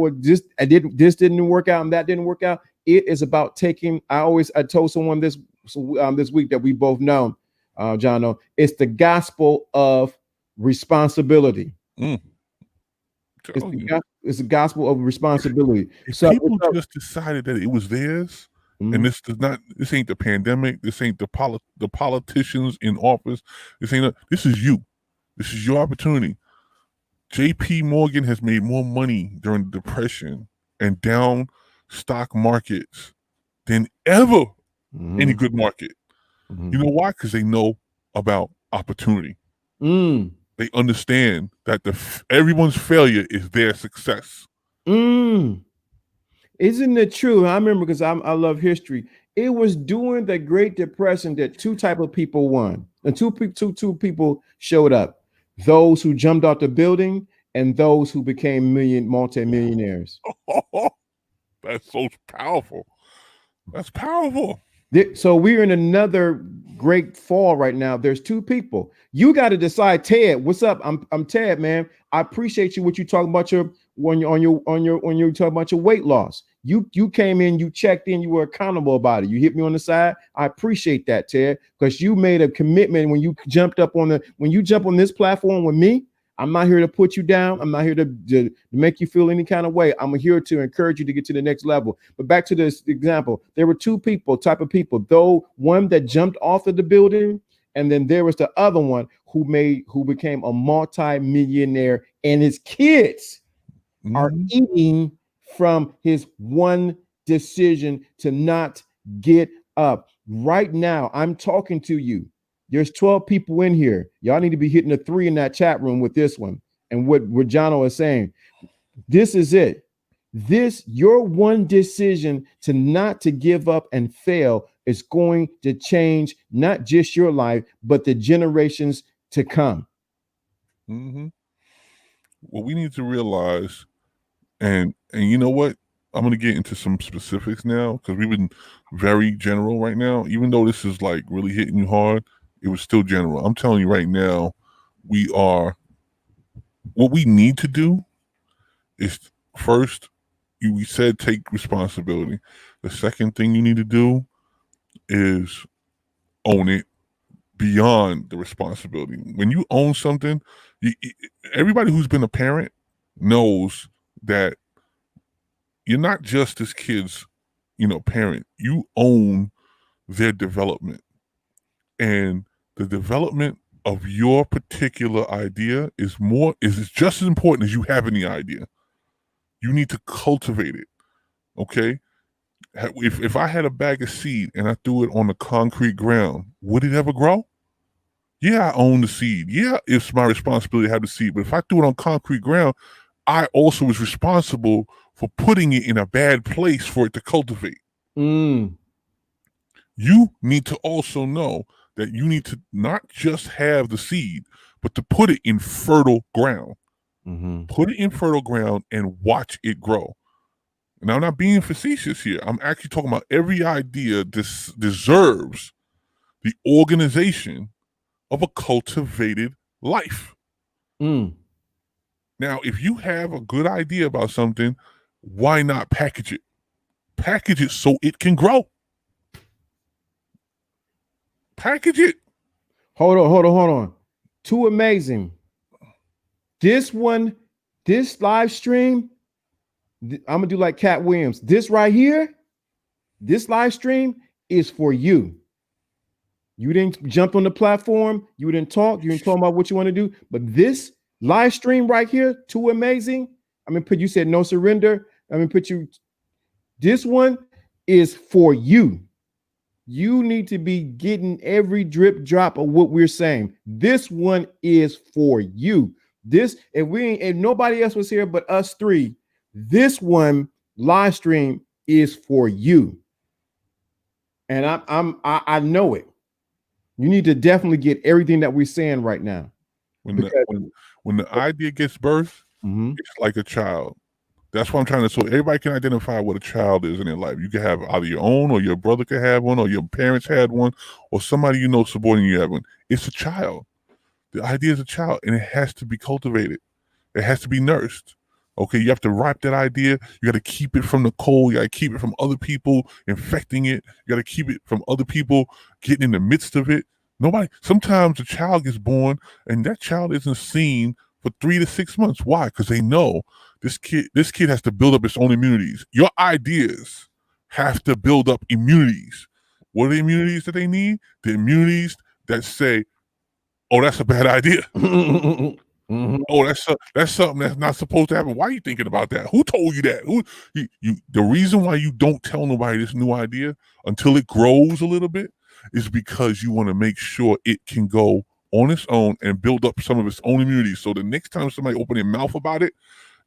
This didn't work out and that didn't work out. It is about taking. I told someone this week that we both know, Jono, it's the gospel of responsibility. telling you. It's the gospel of responsibility. If So people just decided that it was theirs, and this ain't the pandemic, this ain't the politicians in office, this is you. This is your opportunity. JP Morgan has made more money during the Depression and down stock markets than ever any good market. You know why? Because they know about opportunity. They understand that everyone's failure is their success. Isn't it true? I remember because I love history. It was during the Great Depression that two type of people won, and two people showed up: those who jumped out the building and those who became multi-millionaires. That's so powerful. That's powerful. So we're in another great fall right now. There's two people. You got to decide. Ted, what's up? I'm Ted, man. I appreciate you. What you talking about when you're talking about your weight loss. You came in, you checked in, you were accountable about it. You hit me on the side. I appreciate that, Ted, because you made a commitment when you jump on this platform with me. I'm not here to put you down. I'm not here to make you feel any kind of way. I'm here to encourage you to get to the next level. But back to this example, there were two type of people, though one that jumped off of the building, and then there was the other one who became a multi-millionaire, and his kids are eating from his one decision to not get up. Right now, I'm talking to you. There's 12 people in here. Y'all need to be hitting a 3 in that chat room with this one. And what Jono is saying, this is it. Your one decision to give up and fail is going to change not just your life, but the generations to come. What we need to realize, and you know what? I'm going to get into some specifics now because we've been very general right now. Even though this is like really hitting you hard, it was still general. I'm telling you right now, what we need to do is first, we said take responsibility. The second thing you need to do is own it beyond the responsibility. When you own something, everybody who's been a parent knows that you're not just this kid's, parent. You own their development. And the development of your particular idea is just as important as you having the idea. You need to cultivate it. Okay? If I had a bag of seed and I threw it on the concrete ground, would it ever grow? Yeah, I own the seed. Yeah, it's my responsibility to have the seed. But if I threw it on concrete ground, I also was responsible for putting it in a bad place for it to cultivate. You need to also know that you need to not just have the seed, but to put it in fertile ground. Put it in fertile ground and watch it grow. Now, I'm not being facetious here. I'm actually talking about every idea deserves the organization of a cultivated life. Now, if you have a good idea about something, why not package it? Package it so it can grow. Package it. Hold on. Too amazing. This live stream, I'm gonna do like Cat Williams. This right here, this live stream is for you. You didn't jump on the platform, you didn't talk about what you want to do, but this live stream right here, too amazing. You said no surrender. This one is for you. You need to be getting every drip drop of what we're saying. This one is for you. If nobody else was here but us three, this one live stream is for you. And I know it. You need to definitely get everything that we're saying right now. When the idea gets birthed, it's like a child. That's what I'm trying to. So everybody can identify what a child is in their life. You can have either your own, or your brother could have one, or your parents had one, or somebody subordinate you have one. It's a child. The idea is a child, and it has to be cultivated. It has to be nursed. Okay, you have to ripe that idea. You got to keep it from the cold. You got to keep it from other people infecting it. You got to keep it from other people getting in the midst of it. Sometimes a child gets born, and that child isn't seen for 3 to 6 months. Why? Because they know this kid has to build up its own immunities. Your ideas have to build up immunities. What are the immunities that they need? The immunities that say, oh, that's a bad idea. Mm-hmm. Oh, that's something that's not supposed to happen. Why are you thinking about that? Who told you that? The reason why you don't tell nobody this new idea until it grows a little bit is because you want to make sure it can go on its own and build up some of its own immunity. So the next time somebody open their mouth about it,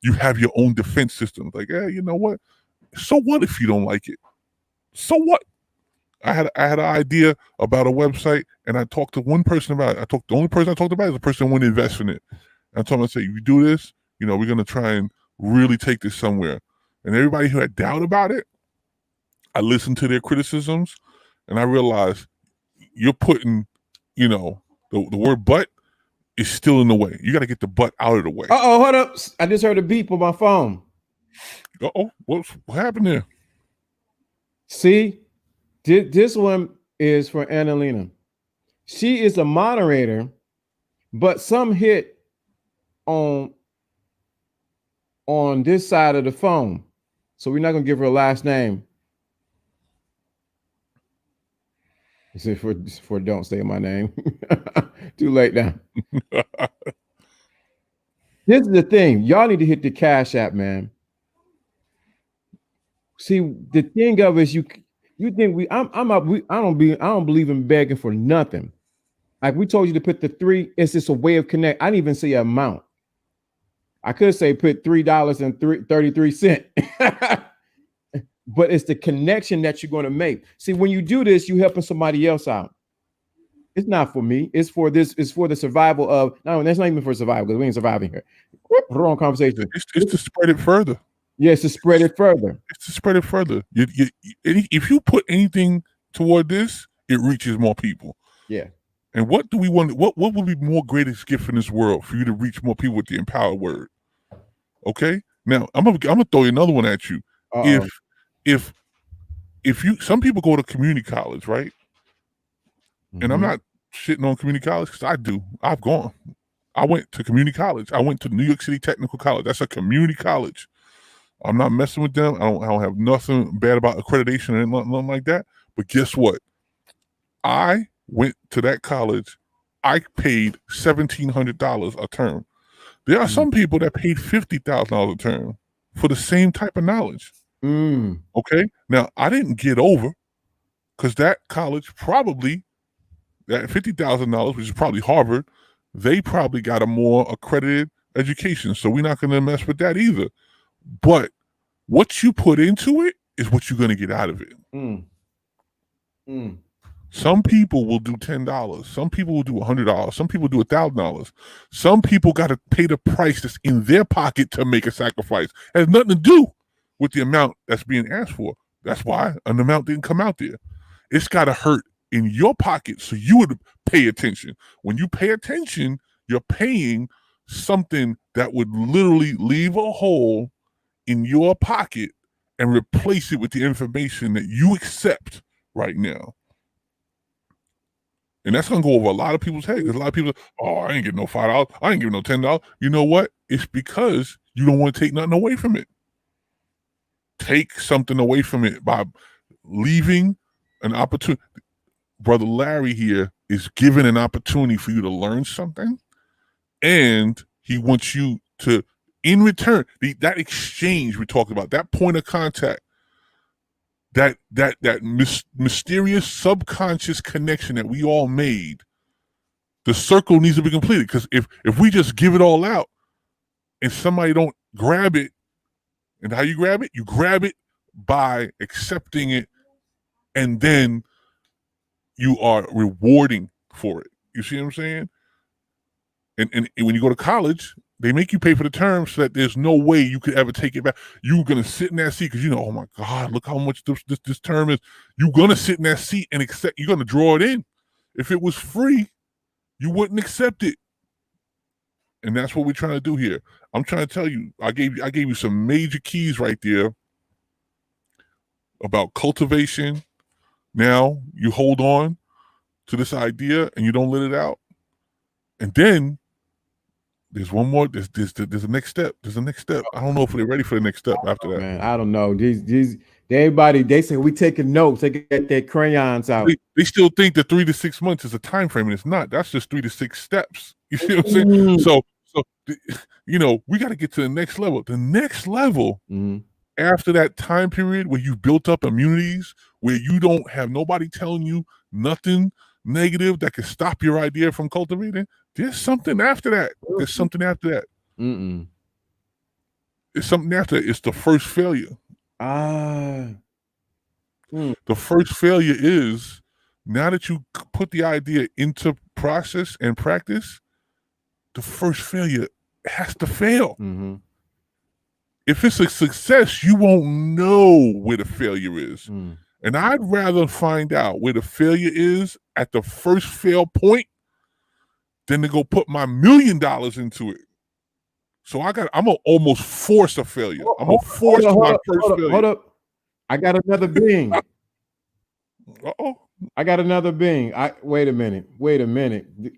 you have your own defense system. Like, yeah, you know what? So what if you don't like it? So what? I had an idea about a website, and I talked to one person about it. The only person I talked about is the person who wanted to invest in it. And I told him, I said, you do this, we're going to try and really take this somewhere. And everybody who had doubt about it, I listened to their criticisms, and I realized you're putting, the word "but" is still in the way. You got to get the "but" out of the way. Hold up! I just heard a beep on my phone. What happened there? See, this one is for Adelina. She is a moderator, but some hit on this side of the phone, so we're not gonna give her a last name. Is it for don't say my name? Too late now. This is the thing. Y'all need to hit the Cash App, man. See, the thing of it is you think I don't believe in begging for nothing. Like we told you to put the 3, it's just a way of connect. I didn't even say amount. I could say put $3.33. But it's the connection that you're going to make. See, when you do this, you're helping somebody else out. It's not for me. It's for this. It's for the survival of. No, that's not even for survival because we ain't surviving here. Wrong conversation. It's to spread it further. Yes, to spread it further. It's to spread it further. If you put anything toward this, it reaches more people. Yeah. And what do we want? What would be more greatest gift in this world for you to reach more people with the empowered word? Okay. Now I'm gonna throw you another one at you. Uh-oh. If you, some people go to community college, right? Mm-hmm. And I'm not shitting on community college because I do. I've gone. I went to community college. I went to New York City Technical College. That's a community college. I'm not messing with them. I don't have nothing bad about accreditation or nothing like that. But guess what? I went to that college. I paid $1,700 a term. There are some people that paid $50,000 a term for the same type of knowledge. Okay. Now I didn't get over because that college probably that $50,000, which is probably Harvard, they probably got a more accredited education. So we're not going to mess with that either. But what you put into it is what you're going to get out of it. Some people will do $10. Some people will do $100. Some people do $1,000. Some people got to pay the price that's in their pocket to make a sacrifice. It has nothing to do with the amount that's being asked for. That's why an amount didn't come out there. It's got to hurt in your pocket so you would pay attention. When you pay attention, you're paying something that would literally leave a hole in your pocket and replace it with the information that you accept right now. And that's going to go over a lot of people's heads because a lot of people are, I ain't getting no $5. I ain't giving no $10. You know what? It's because you don't want to take nothing away from it. Take something away from it by leaving an opportunity. Brother Larry here is giving an opportunity for you to learn something, and he wants you to, in return, that exchange we talked about, that point of contact, that mysterious subconscious connection that we all made, the circle needs to be completed. Because if we just give it all out and somebody don't grab it, and how you grab it? You grab it by accepting it, and then you are rewarding for it. You see what I'm saying? And when you go to college, they make you pay for the term so that there's no way you could ever take it back. You're going to sit in that seat because oh my God, look how much this term is. You're going to sit in that seat and accept. You're going to draw it in. If it was free, you wouldn't accept it. And that's what we're trying to do here. I'm trying to tell you, I gave you some major keys right there about cultivation. Now you hold on to this idea and you don't let it out. And then There's one more. There's a next step. There's a next step. I don't know if they're ready for the next step after that. Man, I don't know. Everybody, they say we taking notes. They get their crayons out. They still think that 3 to 6 months is a time frame, and it's not. That's just 3 to 6 steps. You see what I'm saying? So we got to get to the next level. The next level after that time period where you built up immunities, where you don't have nobody telling you nothing negative that can stop your idea from cultivating. There's something after that. There's something after that. It's something after that. It's the first failure. The first failure is, now that you put the idea into process and practice, the first failure has to fail. If it's a success, you won't know where the failure is. And I'd rather find out where the failure is at the first fail point than to go put my $1 million into it. So I'm gonna almost force a failure. I'm gonna force my first failure. Hold up. I got another being. I got another being. Wait a minute.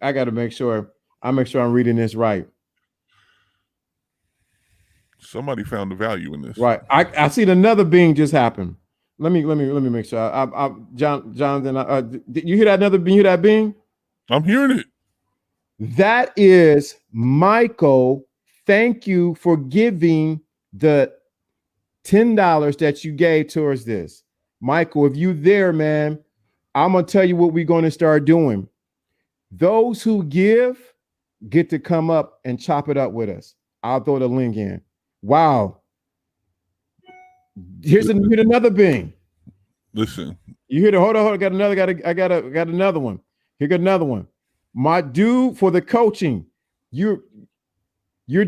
I got to make sure I'm reading this right. Somebody found the value in this. Right. I seen another being just happen. Let me make sure. Jonathan, did you hear that another being? You hear that being? I'm hearing it. That is Michael. Thank you for giving the $10 that you gave towards this. Michael, if you there, man, I'm going to tell you what we're going to start doing. Those who give get to come up and chop it up with us. I'll throw the link in. Wow. Here's another being. Listen. You hear the hold on. I got another one. Here got another one. My dude, for the coaching, you're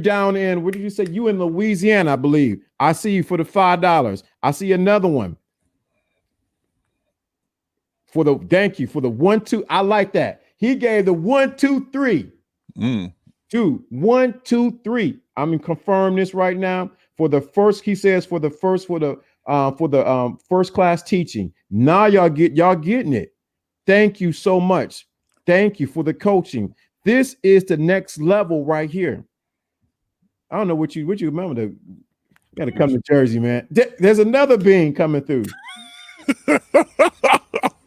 down in, what did you say? You in Louisiana, I believe. I see you for the $5. I see another one. Thank you for the 1, 2. I like that. He gave the 1, 2, 3. 2, 1, 2, 3. I'm gonna confirm this right now. For the first, he says for the first class teaching. Now y'all getting it. Thank you so much. Thank you for the coaching. This is the next level right here. I don't know what you remember. You got to come to Jersey, man. There's another being coming through.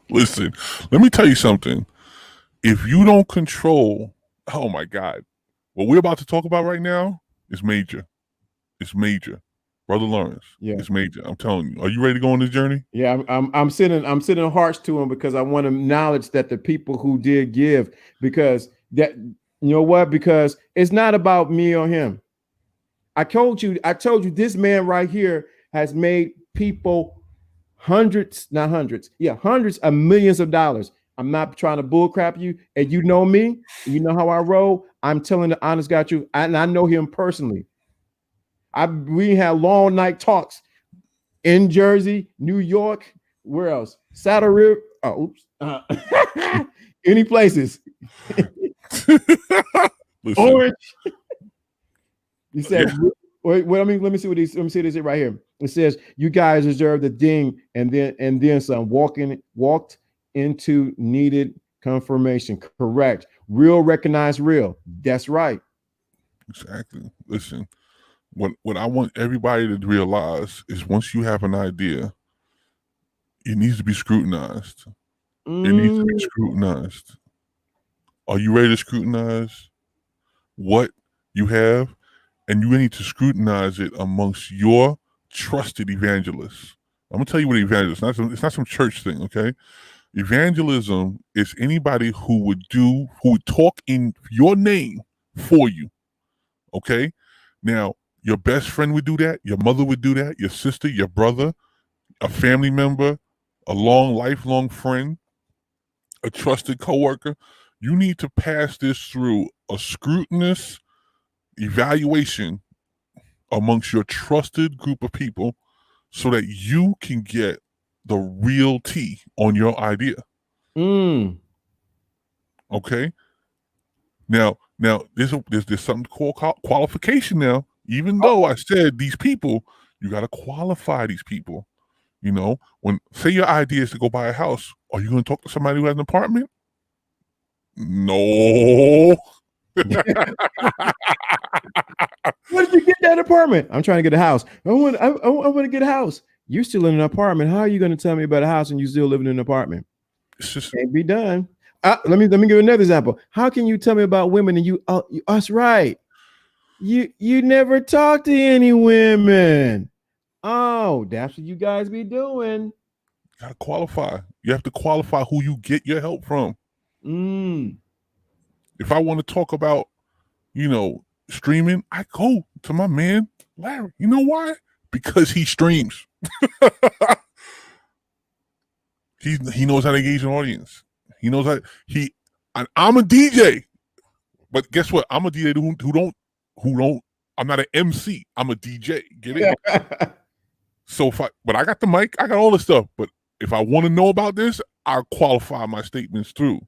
Listen, let me tell you something. If you don't control, oh my God, what we're about to talk about right now is major. It's major. Brother Lawrence, it's major. I'm telling you. Are you ready to go on this journey? Yeah, I'm sending hearts to him because I want to acknowledge that the people who did give, because that, you know what? Because it's not about me or him. I told you this man right here has made people hundreds of millions of dollars. I'm not trying to bullcrap you, and you know me, you know how I roll. I'm telling the honest God truth, and I know him personally. We had long night talks in Jersey, New York, where else? Saddle River. Any places. Orange. He said, wait, let me see what this right here. It says, you guys deserve the ding and then some. Walked into needed confirmation. Correct. Real recognize real. That's right. Exactly. Listen. What I want everybody to realize is, once you have an idea, it needs to be scrutinized. It needs to be scrutinized. Are you ready to scrutinize what you have? And you need to scrutinize it amongst your trusted evangelists. I'm gonna tell you what evangelism. It's not some church thing, okay? Evangelism is anybody who would talk in your name for you. Okay? Now, your best friend would do that, your mother would do that, your sister, your brother, a family member, a lifelong friend, a trusted coworker. You need to pass this through a scrutinous evaluation amongst your trusted group of people so that you can get the real tea on your idea. Okay? Now there's something called qualification now. Even though I said these people, you got to qualify these people. You know, when, say your idea is to go buy a house, are you going to talk to somebody who has an apartment? No. Where did you get that apartment? I'm trying to get a house. I want to get a house. You're still in an apartment. How are you going to tell me about a house and you still living in an apartment? It's just Can't be done. Let me give another example. How can you tell me about women and you us right? You never talk to any women. Oh, that's what you guys be doing. you gotta qualify. You have to qualify who you get your help from. If I want to talk about, streaming, I go to my man Larry. You know why? Because he streams. He knows how to engage an audience. He knows how I'm a DJ, but guess what? I'm a DJ who don't. I'm not an MC. I'm a DJ. Get it? So but I got the mic. I got all this stuff. But if I want to know about this, I'll qualify my statements through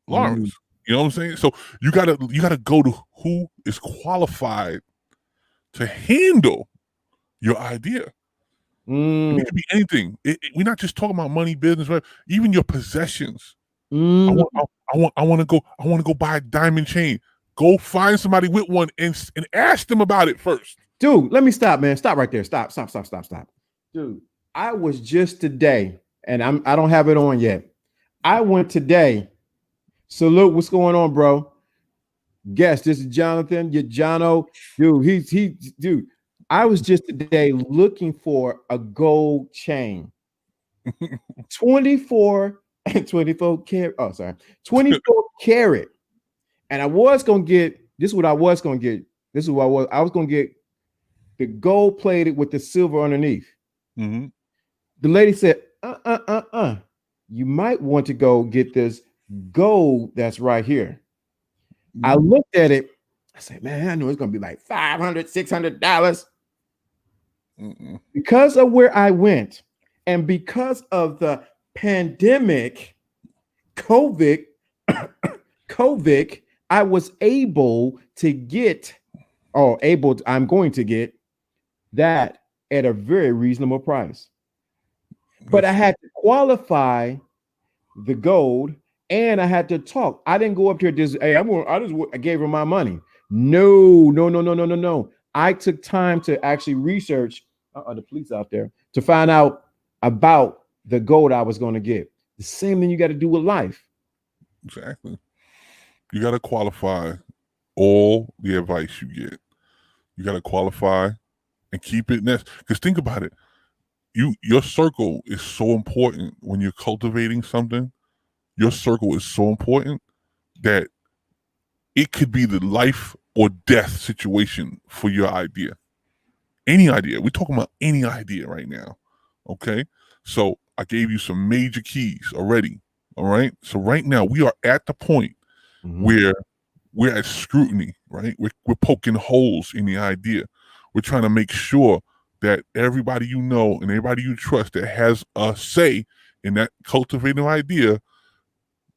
Lawrence. You know what I'm saying? So you gotta go to who is qualified to handle your idea. It could be anything. We're not just talking about money, business, right? Even your possessions. I want to go buy a diamond chain. Go find somebody with one and ask them about it first. Dude, let me stop, man. Stop right there. Stop. Dude, I was just today, and I don't have it on yet. I went today. Salute, what's going on, bro? Guess this is Jonathan. You're Jono. Dude, dude. I was just today looking for a gold chain. 24 karat. Oh, sorry. 24 karat. And I was gonna get this is what I was gonna get. This is what I was gonna get the gold plated with the silver underneath. The lady said, you might want to go get this gold that's right here. I looked at it. I said, man, I know it's gonna be like $500, $600. Because of where I went, and because of the pandemic, COVID, I was able to get, I'm going to get that at a very reasonable price. But I had to qualify the gold, and I had to talk. I didn't go up there just, hey, I gave her my money. No. I took time to actually research the police out there to find out about the gold I was going to get. The same thing you got to do with life. Exactly. You got to qualify all the advice you get. You got to qualify and keep it next. Because think about it. Your circle is so important when you're cultivating something. Your circle is so important that it could be the life or death situation for your idea. Any idea. We're talking about any idea right now. Okay? So I gave you some major keys already. All right? So right now we are at the point where we're at scrutiny, right? We're poking holes in the idea. We're trying to make sure that everybody you know and everybody you trust that has a say in that cultivating idea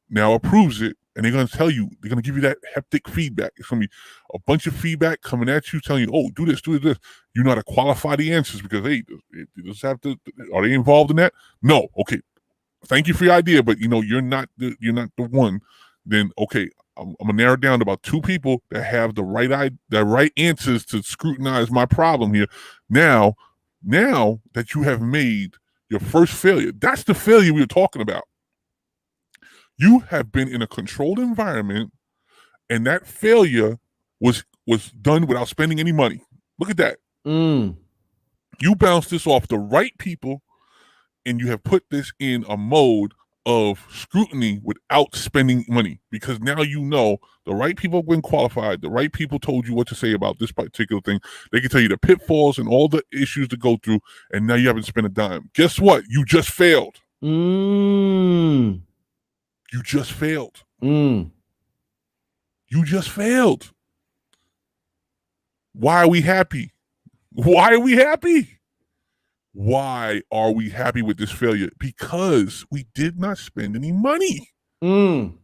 now approves it, and they're going to tell you, they're going to give you that haptic feedback. It's going to be a bunch of feedback coming at you, telling you, oh, do this. You know how to qualify the answers because, hey, are they involved in that? No. Okay. Thank you for your idea, but you're not the one. Then, okay, I'm going to narrow it down to about 2 people that have the right answers to scrutinize my problem here. Now that you have made your first failure, that's the failure we were talking about. You have been in a controlled environment, and that failure was done without spending any money. Look at that. You bounced this off the right people, and you have put this in a mode of scrutiny without spending money, because now you know the right people have been qualified. The right people told you what to say about this particular thing. They can tell you the pitfalls and all the issues to go through, and now you haven't spent a dime. Guess what? You just failed. You just failed. You just failed. Why are we happy? Why are we happy? Why are we happy with this failure? Because we did not spend any money. You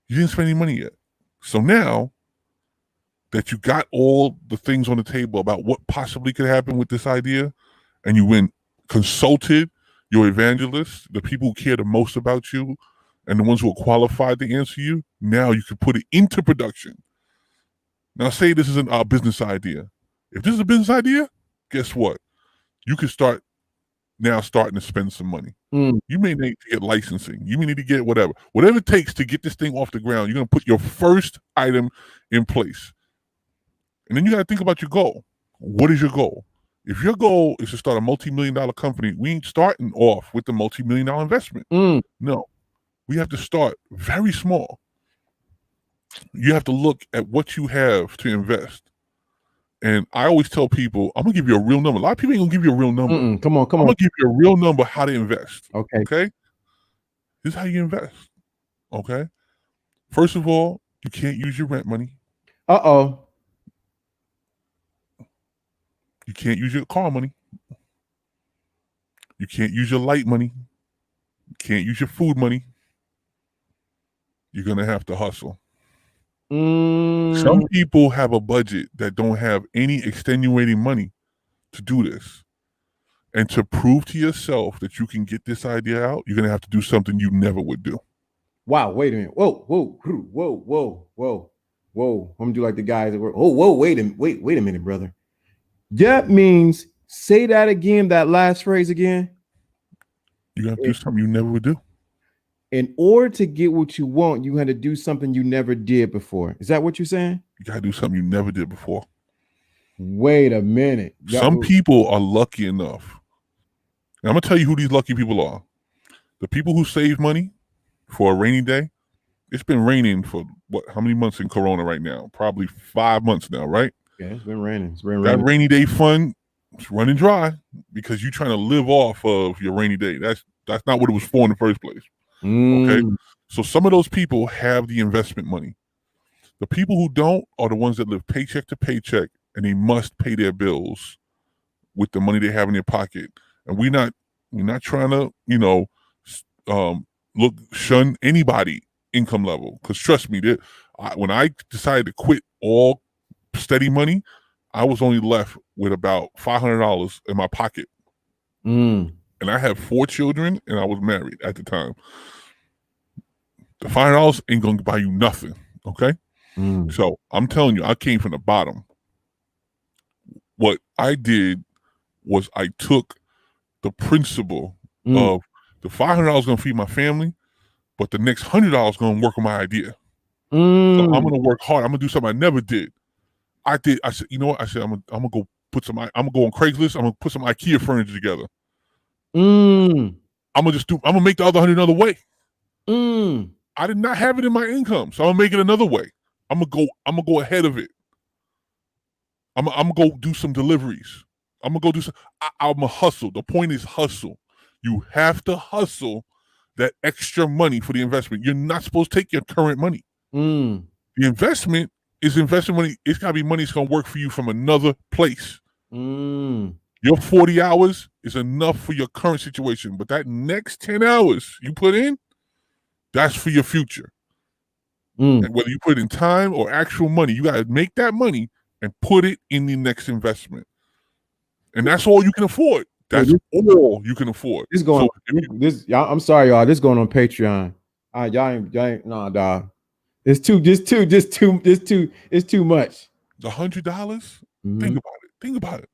didn't spend any money yet. So now that you got all the things on the table about what possibly could happen with this idea, and you went consulted your evangelists, the people who care the most about you, and the ones who are qualified to answer you, now you can put it into production. Now, say this is a business idea. If this is a business idea, guess what? You can starting to spend some money. You may need to get licensing. You may need to get whatever it takes to get this thing off the ground. You're going to put your first item in place. And then you got to think about your goal. What is your goal? If your goal is to start a multi-million-dollar company, we ain't starting off with the multi-million-dollar investment. No, we have to start very small. You have to look at what you have to invest. And I always tell people, I'm going to give you a real number. A lot of people ain't going to give you a real number. Come on. I'm going to give you a real number how to invest. Okay. This is how you invest. Okay. First of all, you can't use your rent money. Uh-oh. You can't use your car money. You can't use your light money. You can't use your food money. You're going to have to hustle. Some people have a budget that don't have any extenuating money to do this. And to prove to yourself that you can get this idea out, you're going to have to do something you never would do. Wow, wait a minute. Whoa. I'm going to do like the guys that were, wait a minute, brother. That means, say that again, that last phrase again. You have to do something you never would do. In order to get what you want, you had to do something you never did before. Is that what you're saying? You got to do something you never did before. Wait a minute. Some people are lucky enough. And I'm going to tell you who these lucky people are. The people who save money for a rainy day. It's been raining for how many months in Corona right now? Probably 5 months now, right? Yeah, it's been raining. That rainy day fund is running dry because you're trying to live off of your rainy day. That's not what it was for in the first place. Okay, so some of those people have the investment money. The people who don't are the ones that live paycheck to paycheck, and they must pay their bills with the money they have in their pocket. And we're not trying to shun anybody income level, because trust me, when I decided to quit all steady money, I was only left with about $500 in my pocket. And I have 4 children, and I was married at the time. The $500 ain't going to buy you nothing, okay? So I'm telling you, I came from the bottom. What I did was I took the principle of the $500 going to feed my family, but the next $100 going to work on my idea. So I'm going to work hard. I'm going to do something I never did. I said, you know what? I said, I'm going to go I'm going to go on Craigslist. I'm going to put some IKEA furniture together. I'm going to make the other 100 another way. I did not have it in my income, so I'm going to make it another way. I'm going to go ahead of it. I'm going to go do some deliveries. I'm going to hustle. The point is hustle. You have to hustle that extra money for the investment. You're not supposed to take your current money. The investment is investment money. It's got to be money that's going to work for you from another place. Your 40 hours is enough for your current situation, but that next 10 hours you put in, that's for your future. And whether you put it in time or actual money, you got to make that money and put it in the next investment. And that's all you can afford. That's all you can afford. I'm sorry, y'all. This going on Patreon. Y'all ain't nah, dog. It's too much. The $100? Think about it.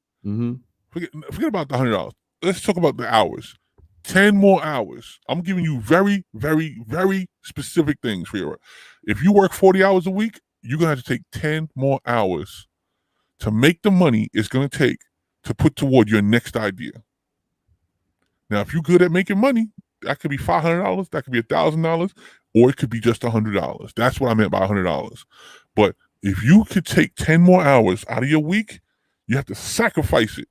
Forget about the $100. Let's talk about the hours. 10 more hours. I'm giving you very, very, very specific things here. If you work 40 hours a week, you're going to have to take 10 more hours to make the money it's going to take to put toward your next idea. Now, if you're good at making money, that could be $500, that could be $1,000, or it could be just $100. That's what I meant by $100. But if you could take 10 more hours out of your week, you have to sacrifice it.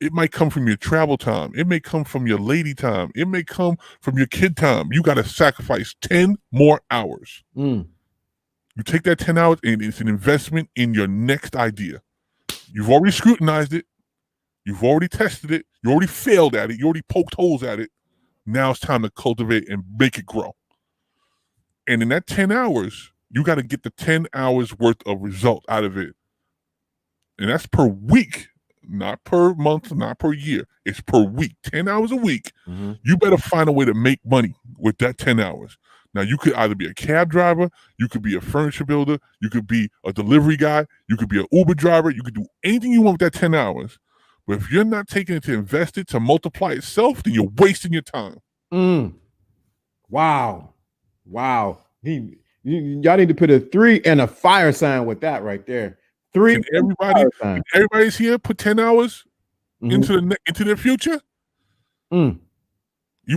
It might come from your travel time. It may come from your lady time. It may come from your kid time. You got to sacrifice 10 more hours. You take that 10 hours and it's an investment in your next idea. You've already scrutinized it. You've already tested it. You already failed at it. You already poked holes at it. Now it's time to cultivate and make it grow. And in that 10 hours, you got to get the 10 hours worth of result out of it. And that's per week. not per month, not per year. It's per week, 10 hours a week. Mm-hmm. You better find a way to make money with that 10 hours. Now, you could either be a cab driver, you could be a furniture builder, you could be a delivery guy, you could be an Uber driver, you could do anything you want with that 10 hours. But if you're not taking it to invest it, to multiply itself, then you're wasting your time. Wow. Y'all need to put a 3 and a fire sign with that right there. 3. Can everybody's here put 10 hours into their future? You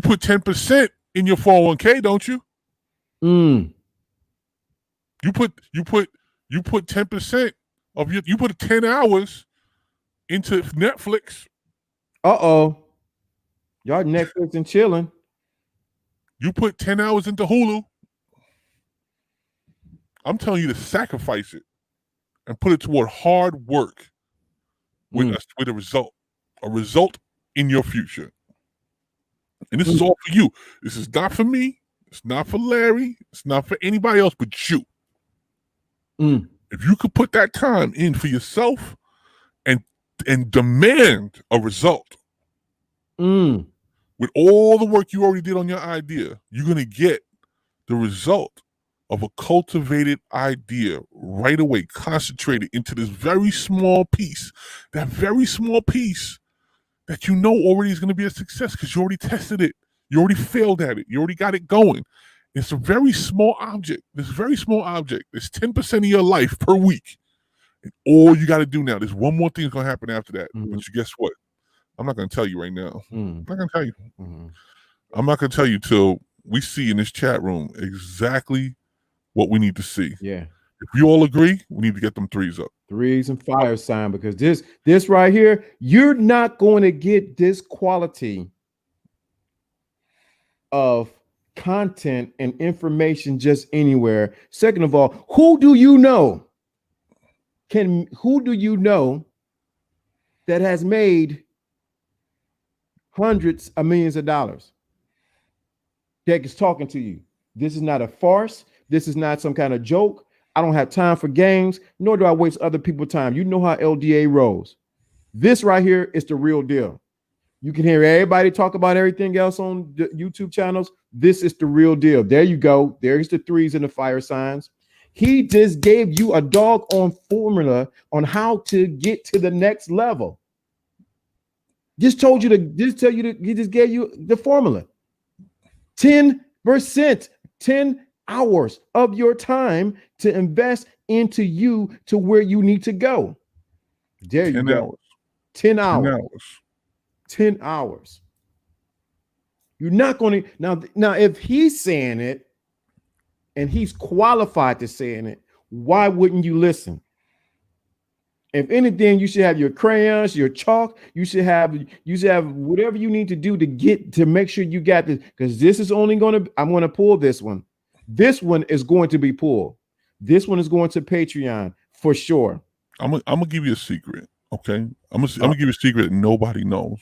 put 10% in your 401k, don't you? You put 10% of you put 10 hours into Netflix. Y'all Netflix and chilling. You put 10 hours into Hulu. I'm telling you to sacrifice it and put it toward hard work with a result in your future. And this is all for you. This is not for me. It's not for Larry. It's not for anybody else but you. If you could put that time in for yourself and demand a result with all the work you already did on your idea, you're going to get the result of a cultivated idea right away, concentrated into this very small piece, that very small piece that you know already is going to be a success because you already tested it. You already failed at it. You already got it going. It's a very small object. This very small object is 10% of your life per week. And all you got to do now, there's one more thing that's going to happen after that. But guess what? I'm not going to tell you right now. I'm not going to tell you. I'm not going to tell you till we see in this chat room exactly what we need to see. Yeah. If you all agree, we need to get them 3s up. 3s and fire sign, because this right here, you're not going to get this quality of content and information just anywhere. Second of all, who do you know that has made hundreds of millions of dollars that is talking to you? This is not a farce. This is not some kind of joke. I don't have time for games, nor do I waste other people's time. You know how LDA rolls. This right here is the real deal. You can hear everybody talk about everything else on the YouTube channels. This is the real deal. There you go. There's the 3s and the fire signs. He just gave you a doggone formula on how to get to the next level. He just gave you the formula. 10%, 10 hours of your time to invest into you to where you need to go. There you go. 10 hours. 10 hours. You're not going to now if he's saying it and he's qualified to saying it, why wouldn't you listen? If anything, you should have your crayons, your chalk. You should have whatever you need to do to make sure you got this, because this is only I'm going to pull this one. This one is going to be pulled. This one is going to Patreon for sure. I'm gonna give you a secret, okay? I'm gonna give you a secret that nobody knows.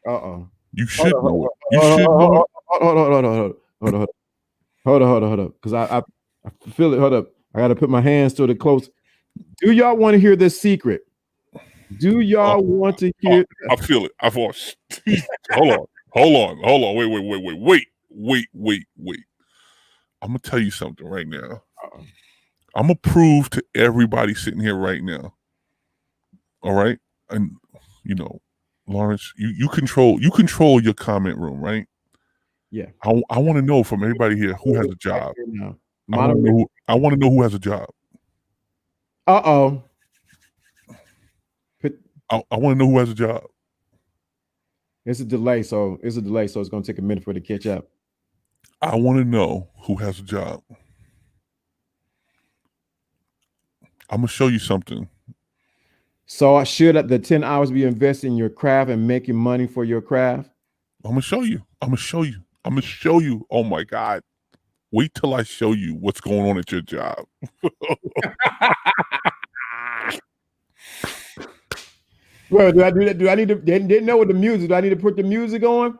You should know it. You should know it. Hold up. Because I feel it. Hold up. I got to put my hands to the close. Do y'all want to hear this secret? Do y'all want to hear? I feel it. I've lost. Hold on. Wait. I'm gonna tell you something right now. I'm gonna prove to everybody sitting here right now. All right, and Lawrence, you control your comment room, right? Yeah. I want to know from everybody here who has a job. I want to know who has a job. I want to know who has a job. It's a delay, so it's going to take a minute for it to catch up. I want to know who has a job. I'm going to show you something. So should the 10 hours be invested in your craft and making money for your craft? I'm going to show you. Oh my God. Wait till I show you what's going on at your job. Well, do I do that? Do I need to? They didn't know what the music. Do I need to put the music on?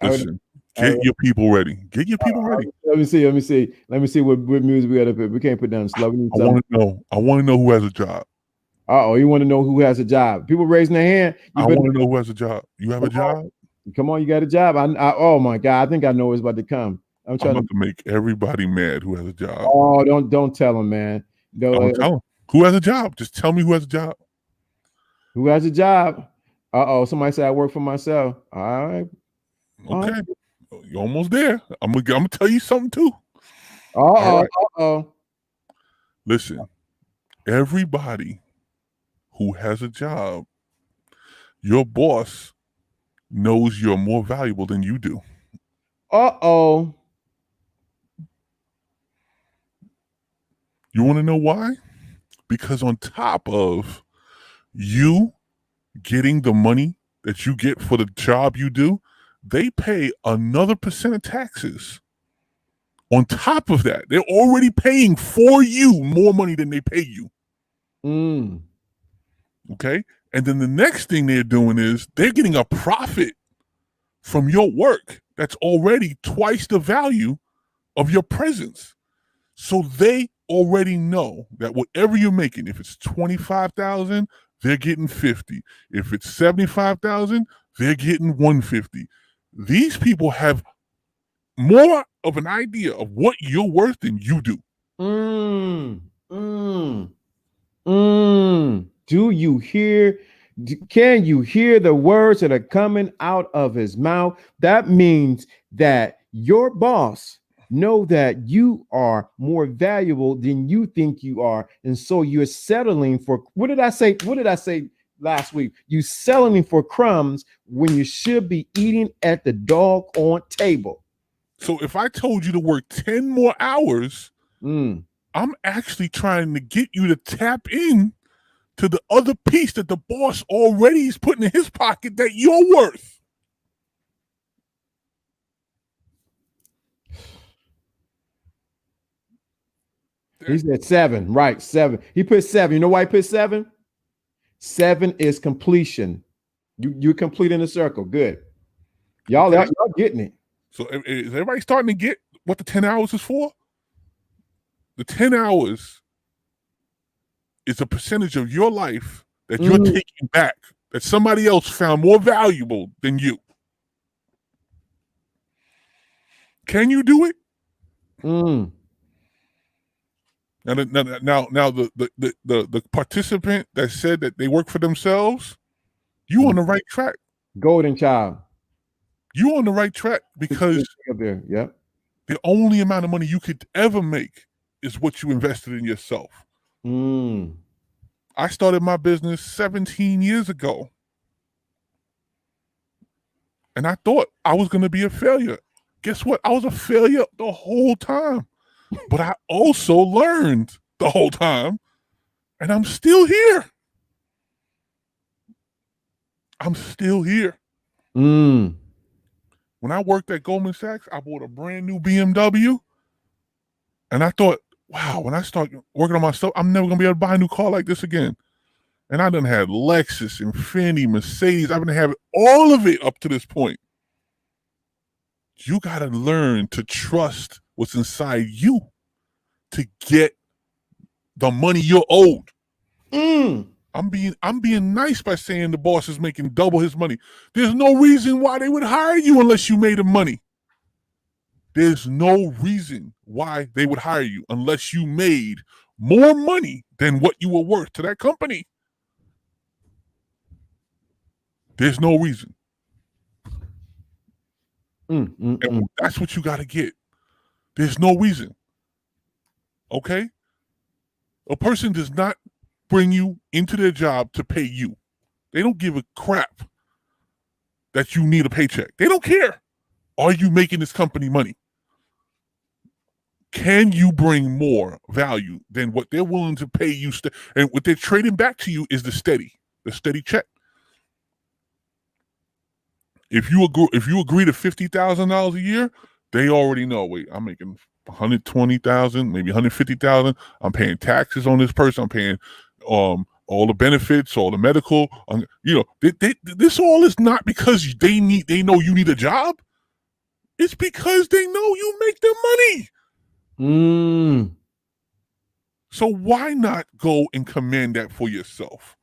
Listen, get your people ready. Get your people ready. Let me see what music we got to put. We can't put down slow. I want to know who has a job. Uh-oh, you want to know who has a job? People raising their hand. I want to know who has a job. You have a job? Come on, you got a job. Oh my God, I think I know what's about to come. I'm about to make everybody mad who has a job. Oh, don't tell them, man. Don't tell them. Who has a job? Just tell me who has a job. Who has a job? Uh-oh, somebody said I work for myself. All right. Okay. You're almost there. I'm gonna tell you something too. Uh-oh. Listen, everybody who has a job, your boss knows you're more valuable than you do. Uh-oh. You want to know why? Because on top of you getting the money that you get for the job you do, they pay another % of taxes. On top of that, they're already paying for you more money than they pay you. Okay? And then the next thing they're doing is they're getting a profit from your work that's already twice the value of your presence. So they already know that whatever you're making, if it's 25,000, they're getting 50. If it's 75,000, they're getting 150. These people have more of an idea of what you're worth than you do. Do you hear? Can you hear the words that are coming out of his mouth? That means that your boss know that you are more valuable than you think you are, and so you're settling for, what did I say last week? You settling for crumbs when you should be eating at the doggone table. So if I told you to work 10 more hours, I'm actually trying to get you to tap in to the other piece that the boss already is putting in his pocket that you're worth. He said 7, right? 7. He put 7. You know why he put 7? 7 is completion. You're completing the circle. Good. Y'all getting it. So is everybody starting to get what the 10 hours is for? The 10 hours is a percentage of your life that you're taking back, that somebody else found more valuable than you. Can you do it? Now the participant that said that they work for themselves, you on the right track. Golden child. You on the right track, because the only amount of money you could ever make is what you invested in yourself. I started my business 17 years ago, and I thought I was going to be a failure. Guess what? I was a failure the whole time, but I also learned the whole time, and I'm still here. I'm still here. When I worked at Goldman Sachs, I bought a brand new BMW, and I thought, wow, when I start working on my stuff, I'm never going to be able to buy a new car like this again. And I done had Lexus, Infiniti, Mercedes. I've been having all of it up to this point. You got to learn to trust what's inside you to get the money you're owed. I'm being nice by saying the boss is making double his money. There's no reason why they would hire you unless you made him money. There's no reason why they would hire you unless you made more money than what you were worth to that company. There's no reason. And that's what you got to get. There's no reason. Okay? A person does not bring you into their job to pay you. They don't give a crap that you need a paycheck. They don't care. Are you making this company money? Can you bring more value than what they're willing to pay you? And what they're trading back to you is the steady check. If you agree to $50,000 a year, they already know. Wait, I'm making $120,000, maybe $150,000. I'm paying taxes on this person. I'm paying all the benefits, all the medical. This all is not because they know you need a job. It's because they know you make them money. So why not go and command that for yourself?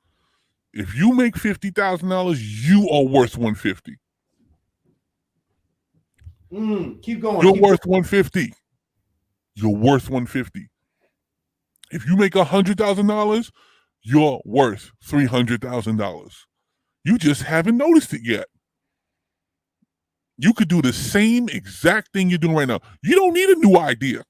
If you make $50,000, you are worth $150. Keep going. You're worth $150. You're worth $150. If you make $100,000, you're worth $300,000. You just haven't noticed it yet. You could do the same exact thing you're doing right now. You don't need a new idea.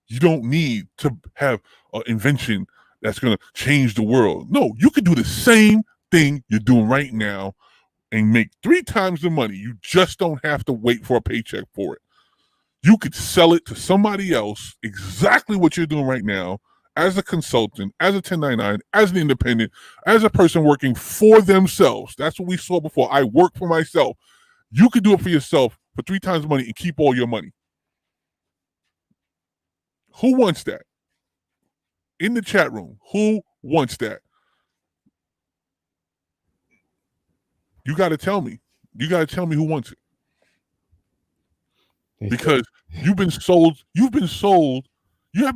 You don't need to have an invention that's going to change the world. No, you could do the same thing you're doing right now and make 3 times the money. You just don't have to wait for a paycheck for it. You could sell it to somebody else, exactly what you're doing right now, as a consultant, as a 1099, as an independent, as a person working for themselves. That's what we saw before. I work for myself. You could do it for yourself for 3 times the money and keep all your money. Who wants that? In the chat room, who wants that? You got to tell me. You got to tell me who wants it. Because you've been sold, you haven't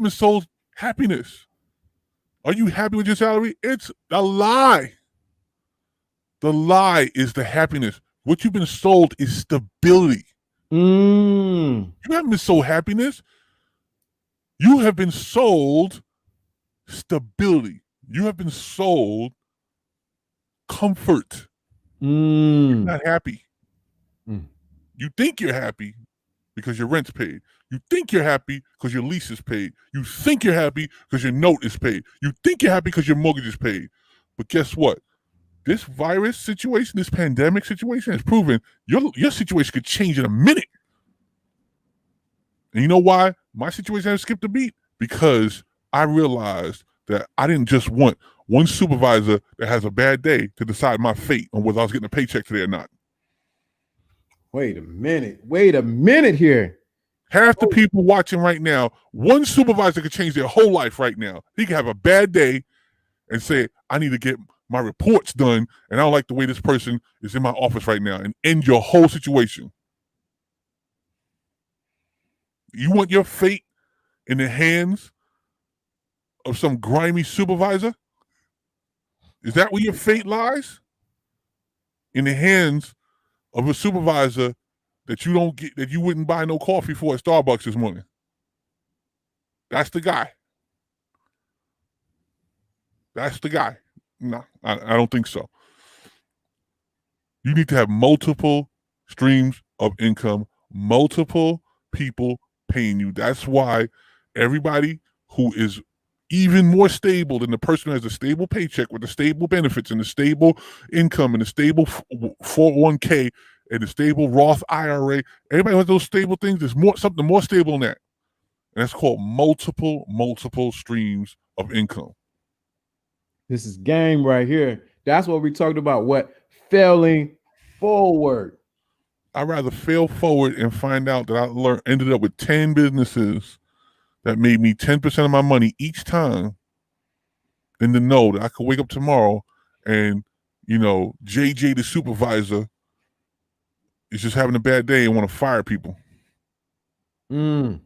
been sold happiness. Are you happy with your salary? It's a lie. The lie is the happiness. What you've been sold is stability. You haven't been sold happiness. You have been sold stability. You have been sold comfort. You're not happy. You think you're happy because your rent's paid. You think you're happy because your lease is paid. You think you're happy because your note is paid. You think you're happy because your mortgage is paid. But guess what? This virus situation, this pandemic situation has proven your situation could change in a minute. And you know why my situation has skipped a beat? Because I realized that I didn't just want one supervisor that has a bad day to decide my fate on whether I was getting a paycheck today or not. Wait a minute here. Half the people watching right now, one supervisor could change their whole life right now. He could have a bad day and say, I need to get my reports done, and I don't like the way this person is in my office right now, and end your whole situation. You want your fate in the hands of some grimy supervisor? Is that where your fate lies? In the hands of a supervisor that you don't get, that you wouldn't buy no coffee for at Starbucks this morning? That's the guy. That's the guy. No, I don't think so. You need to have multiple streams of income, multiple people paying you. That's why everybody who is even more stable than the person who has a stable paycheck with the stable benefits and the stable income and the stable 401k and the stable Roth IRA, everybody who has those stable things, there's something more stable than that. And that's called multiple streams of income. This is game right here. That's what we talked about. What? Failing forward. I'd rather fail forward and find out that I ended up with 10 businesses that made me 10% of my money each time than to know that I could wake up tomorrow and, JJ, the supervisor, is just having a bad day and want to fire people. And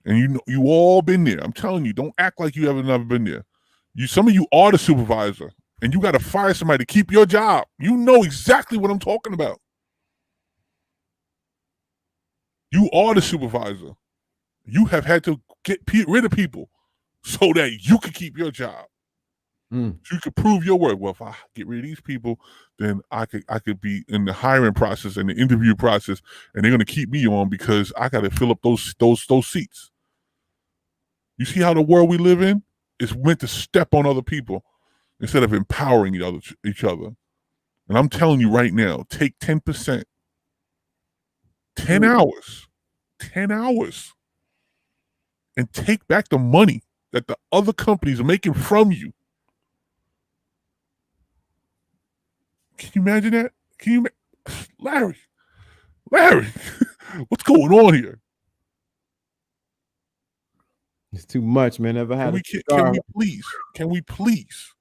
you all been there. I'm telling you, don't act like you haven't never been there. Some of you are the supervisor, and you got to fire somebody to keep your job. You know exactly what I'm talking about. You are the supervisor. You have had to get rid of people so that you could keep your job. So you could prove your worth. Well, if I get rid of these people, then I could be in the hiring process and the interview process, and they're going to keep me on because I got to fill up those seats. You see how the world we live in is meant to step on other people instead of empowering each other. And I'm telling you right now, take 10%, 10 hours, and take back the money that the other companies are making from you. Can you imagine that? Larry, what's going on here? It's too much, man. Never had. Can we please?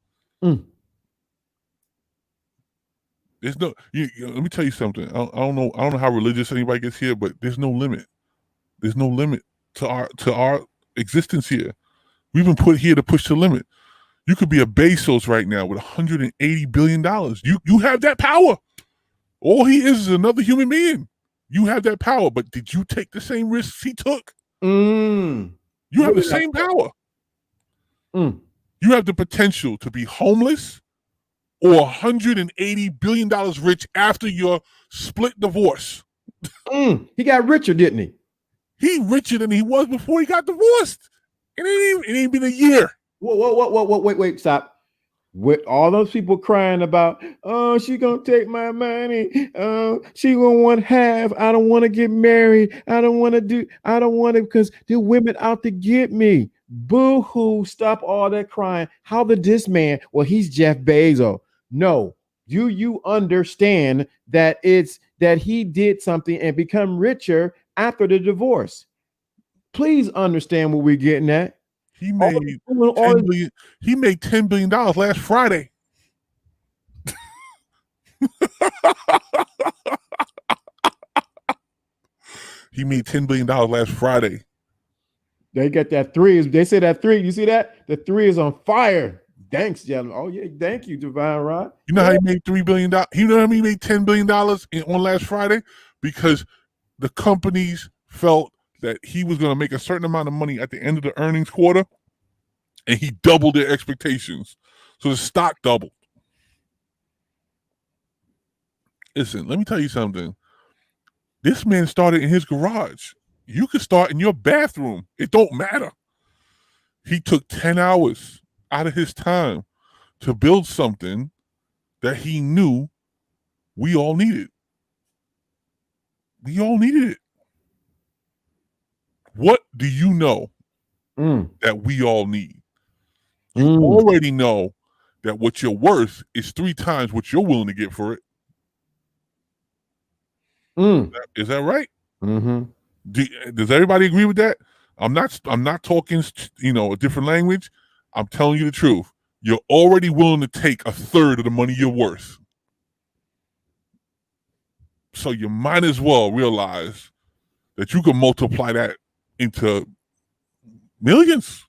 There's no. Let me tell you something. I don't know how religious anybody gets here, but there's no limit. There's no limit to our existence here. We've been put here to push the limit. You could be a Bezos right now with $180 billion. You have that power. All he is another human being. You have that power, but did you take the same risks he took? You have the same power. You have the potential to be homeless or $180 billion rich after your split divorce. He got richer, didn't he? He richer than he was before he got divorced. It ain't been a year. Whoa, wait, stop. With all those people crying about, oh, she gonna take my money. She gonna want half. I don't want to get married. I don't want to because the women out to get me. Boo-hoo, stop all that crying. How did this man? Well, he's Jeff Bezos. No, do you understand that it's that he did something and become richer after the divorce? Please understand what we're getting at. He made $10 billion last Friday. He made $10 billion last Friday. They got that three. They say that three. You see that? The three is on fire. Thanks, gentlemen. Oh, yeah. Thank you, Divine Rod. You know how he made $3 billion? You know how he made $10 billion on last Friday? Because the companies felt that he was going to make a certain amount of money at the end of the earnings quarter, and he doubled their expectations. So the stock doubled. Listen, let me tell you something. This man started in his garage. You could start in your bathroom. It don't matter. He took 10 hours out of his time to build something that he knew we all needed. We all needed it. What do you know that we all need? You already know that what you're worth is 3 times what you're willing to get for it. Is that right? Does everybody agree with that? I'm not talking, a different language. I'm telling you the truth. You're already willing to take 1/3 of the money you're worth. So you might as well realize that you can multiply that into millions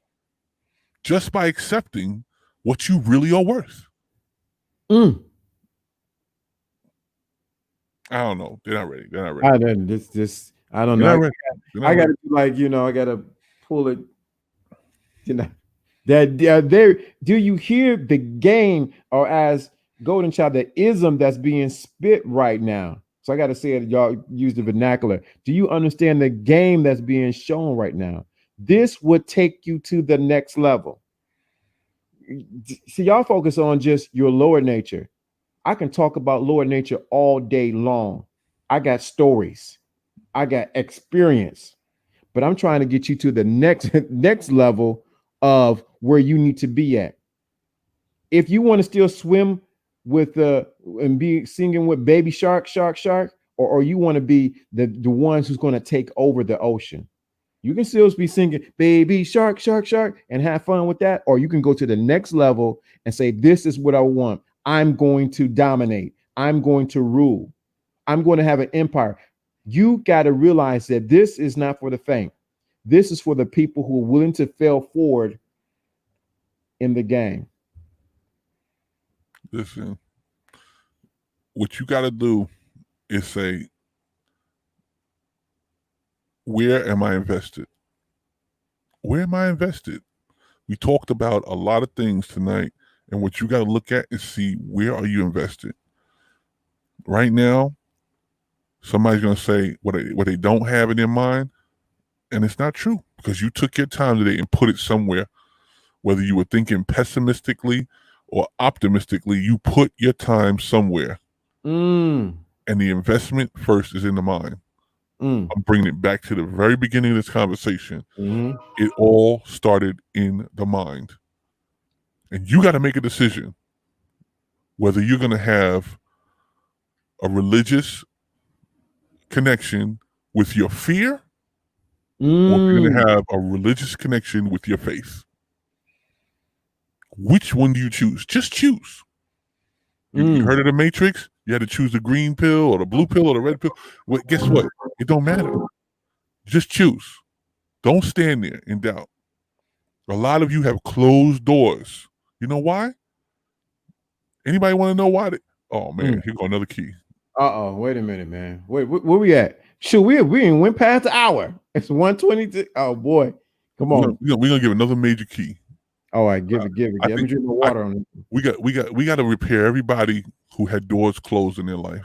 just by accepting what you really are worth. I don't know. They're not ready. I don't know. I gotta I gotta pull it. Do you hear the game, or as Golden Child, the ism that's being spit right now? So I gotta say it, y'all use the vernacular. Do you understand the game that's being shown right now? This would take you to the next level. See, y'all focus on just your lower nature. I can talk about lower nature all day long. I got stories. I got experience. But I'm trying to get you to the next level of where you need to be at. If you want to still swim with and be singing with baby shark, or you want to be the ones who's going to take over the ocean, you can still be singing baby shark, and have fun with that. Or you can go to the next level and say, this is what I want. I'm going to dominate. I'm going to rule. I'm going to have an empire. You got to realize that this is not for the faint. This is for the people who are willing to fail forward in the game. Listen, what you got to do is say, where am I invested? Where am I invested? We talked about a lot of things tonight, and what you got to look at is see, where are you invested? Right now, somebody's going to say what they don't have in their mind, and it's not true, because you took your time today and put it somewhere. Whether you were thinking pessimistically or optimistically, you put your time somewhere. And the investment first is in the mind. I'm bringing it back to the very beginning of this conversation. It all started in the mind. And you got to make a decision whether you're going to have a religious connection with your fear, or you're going to have a religious connection with your faith. Which one do you choose? Just choose. You heard of the Matrix? You had to choose the green pill or the blue pill or the red pill. Well, guess what? It don't matter. Just choose. Don't stand there in doubt. A lot of you have closed doors. You know why? Anybody want to know why? Oh man, here go another key. Wait a minute, man. Wait, where we at? Shoot, we ain't went past the hour. It's 1:22. Oh boy, come on. We're gonna give another major key. All right, give it. Let me drink my water on it. We got to repair everybody who had doors closed in their life.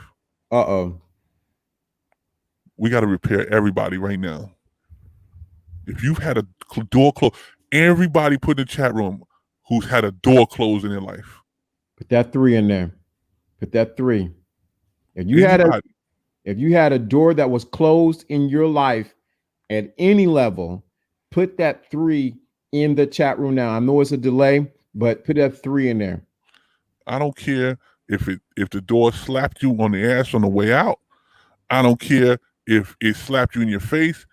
We got to repair everybody right now. If you've had a door closed, everybody put in the chat room who's had a door closed in their life. Put that 3 in there. Put that 3. If you had a door that was closed in your life at any level, put that 3 in the chat room now. I know it's a delay, but put that 3 in there. I don't care if the door slapped you on the ass on the way out. I don't care if it slapped you in your face.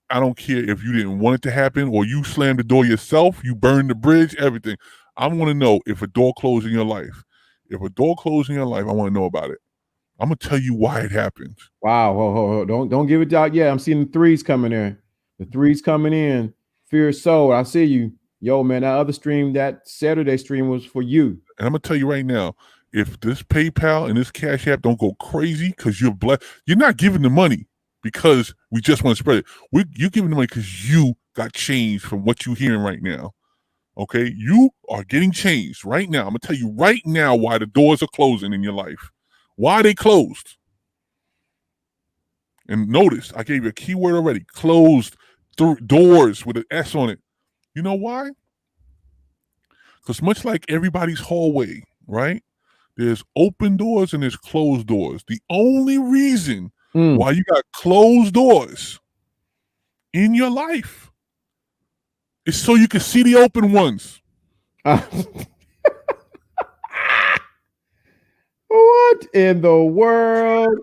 I don't care if you didn't want it to happen or you slammed the door yourself, you burned the bridge, everything. I want to know if a door closed in your life. If a door closed in your life, I want to know about it. I'm gonna tell you why it happens. Wow, don't give it out yet. I'm seeing the 3s coming in. The 3s coming in. Fear Soul, I see you. Yo, man, that other stream, that Saturday stream was for you. And I'm gonna tell you right now, if this PayPal and this Cash App don't go crazy because you're blessed, you're not giving the money because we just want to spread it. You're giving the money because you got changed from what you're hearing right now. Okay, you are getting changed right now. I'm gonna tell you right now why the doors are closing in your life. Why are they closed? And notice, I gave you a keyword already. Closed doors with an S on it. You know why? Because much like everybody's hallway, right? There's open doors and there's closed doors. The only reason why you got closed doors in your life is so you can see the open ones. What in the world?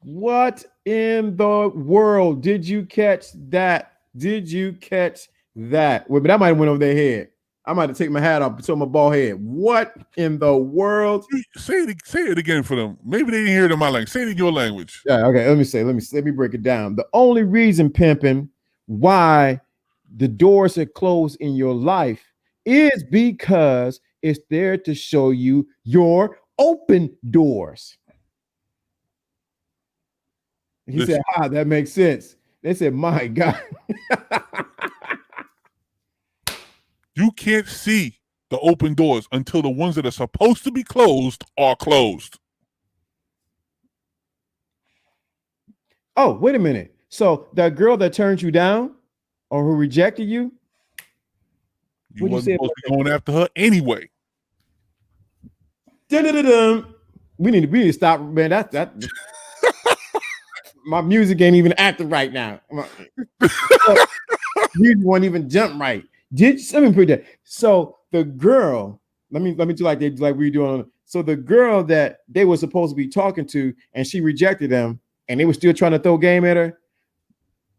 What in the world? Did you catch that? Did you catch that? Well, but that might have went over their head. I might have taken my hat off and show my bald head. What in the world? Say it again for them. Maybe they didn't hear it in my language. Say it in your language. Yeah, okay. Let me break it down. The only reason, pimping, why the doors are closed in your life is because it's there to show you your open doors. He said, that makes sense. They said, my God. You can't see the open doors until the ones that are supposed to be closed are closed. Oh, wait a minute. So that girl that turned you down or who rejected you? You wasn't supposed to be going after her anyway. We need to stop, man. That my music ain't even active right now. You won't even jump right. Let me put that. So the girl, let me do like we doing. So the girl that they were supposed to be talking to, and she rejected them, and they were still trying to throw game at her.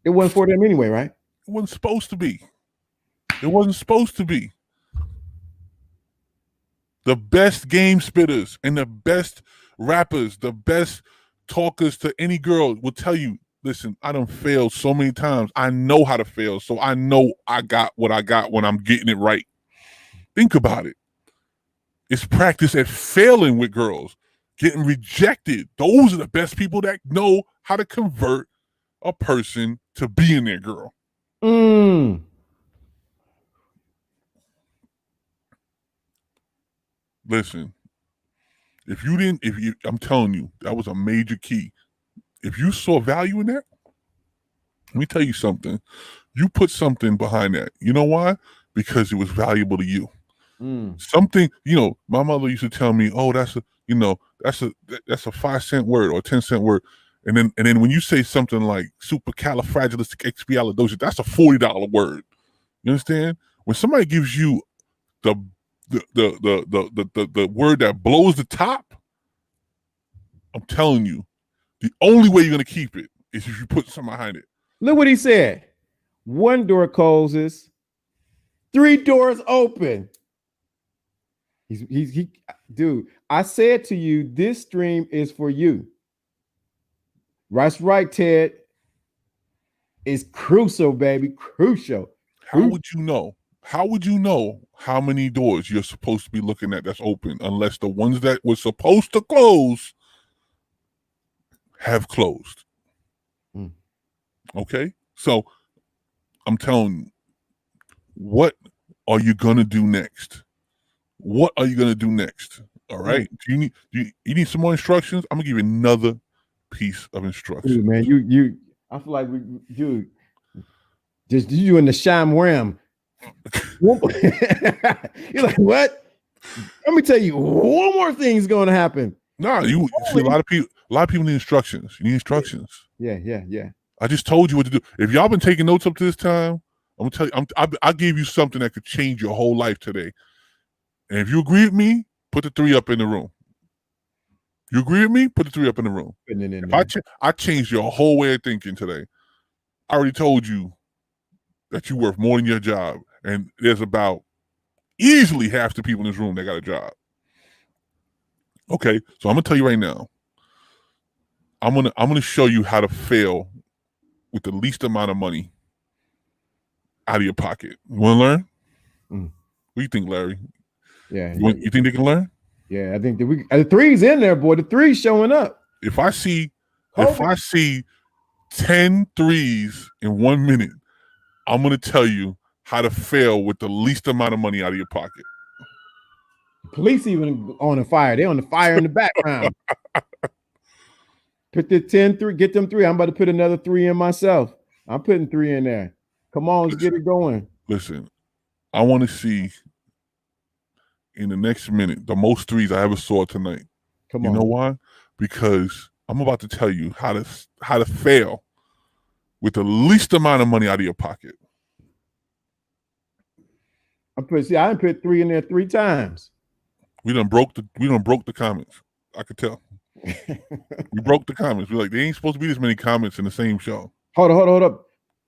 It wasn't for them anyway, right? It wasn't supposed to be. It wasn't supposed to be. The best game spitters and the best rappers, the best talkers to any girl will tell you, listen, I done failed so many times. I know how to fail. So I know I got what I got when I'm getting it right. Think about it. It's practice at failing with girls, getting rejected. Those are the best people that know how to convert a person to being their girl. Listen, I'm telling you, that was a major key. If you saw value in that, let me tell you something. You put something behind that. You know why? Because it was valuable to you. Something, my mother used to tell me, oh, that's a 5-cent word or 10-cent word. And then when you say something like supercalifragilisticexpialidocious, that's a $40 word. You understand? When somebody gives you the word that blows the top, I'm telling you, the only way you're gonna keep it is if you put something behind it. Look what he said. 1 door closes, 3 doors open. He dude, I said to you, this stream is for you. That's right, Ted. is crucial, baby. Crucial. How would you know? How would you know how many doors you're supposed to be looking at that's open unless the ones that were supposed to close have closed? Okay? So I'm telling you, what are you going to do next? What are you going to do next? All right? Do you need some more instructions? I'm going to give you another piece of instruction. Dude, man, I feel like dude, just you in the sham ram. You're like, what? Let me tell you, one more thing's going to happen. Nah, you see a lot of people need instructions. You need instructions. Yeah. I just told you what to do. If y'all been taking notes up to this time, I'm gonna tell you, I gave you something that could change your whole life today. And if you agree with me, put the 3 up in the room. You agree with me? Put the 3 up in the room. I changed your whole way of thinking today. I already told you that you're worth more than your job, and there's about easily half the people in this room that got a job. Okay, so I'm gonna tell you right now. I'm gonna show you how to fail with the least amount of money out of your pocket. You want to learn? What do you think, Larry? Yeah. You think they can learn? Yeah, I think the 3's in there, boy. The 3's showing up. If I see 10 3s in 1 minute, I'm gonna tell you how to fail with the least amount of money out of your pocket. Police even on the fire. They on the fire in the background. Put the 10 3, get them 3. I'm about to put another 3 in myself. I'm putting 3 in there. Come on, let's get it going. Listen, I want to see in the next minute the most 3s I ever saw tonight. Come on. You know why? Because I'm about to tell you how to fail with the least amount of money out of your pocket. I done put 3 in there 3 times. We done broke the comments. I could tell. We broke the comments. We're like, they ain't supposed to be this many comments in the same show. Hold up.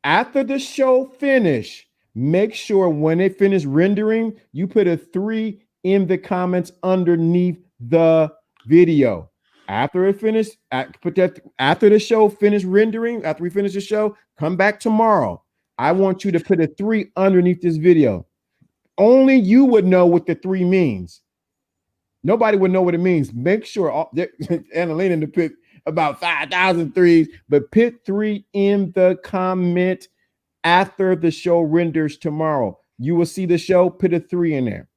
After the show finish, make sure when it finish rendering, you put a 3 in the comments underneath the video. After it finished, after the show finished rendering, after we finish the show, come back tomorrow. I want you to put a 3 underneath this video. Only you would know what the 3 means. Nobody would know what it means. Make sure Adelina to put about 5,000 3s, but put 3 in the comment after the show renders tomorrow. You will see the show. Put a 3 in there.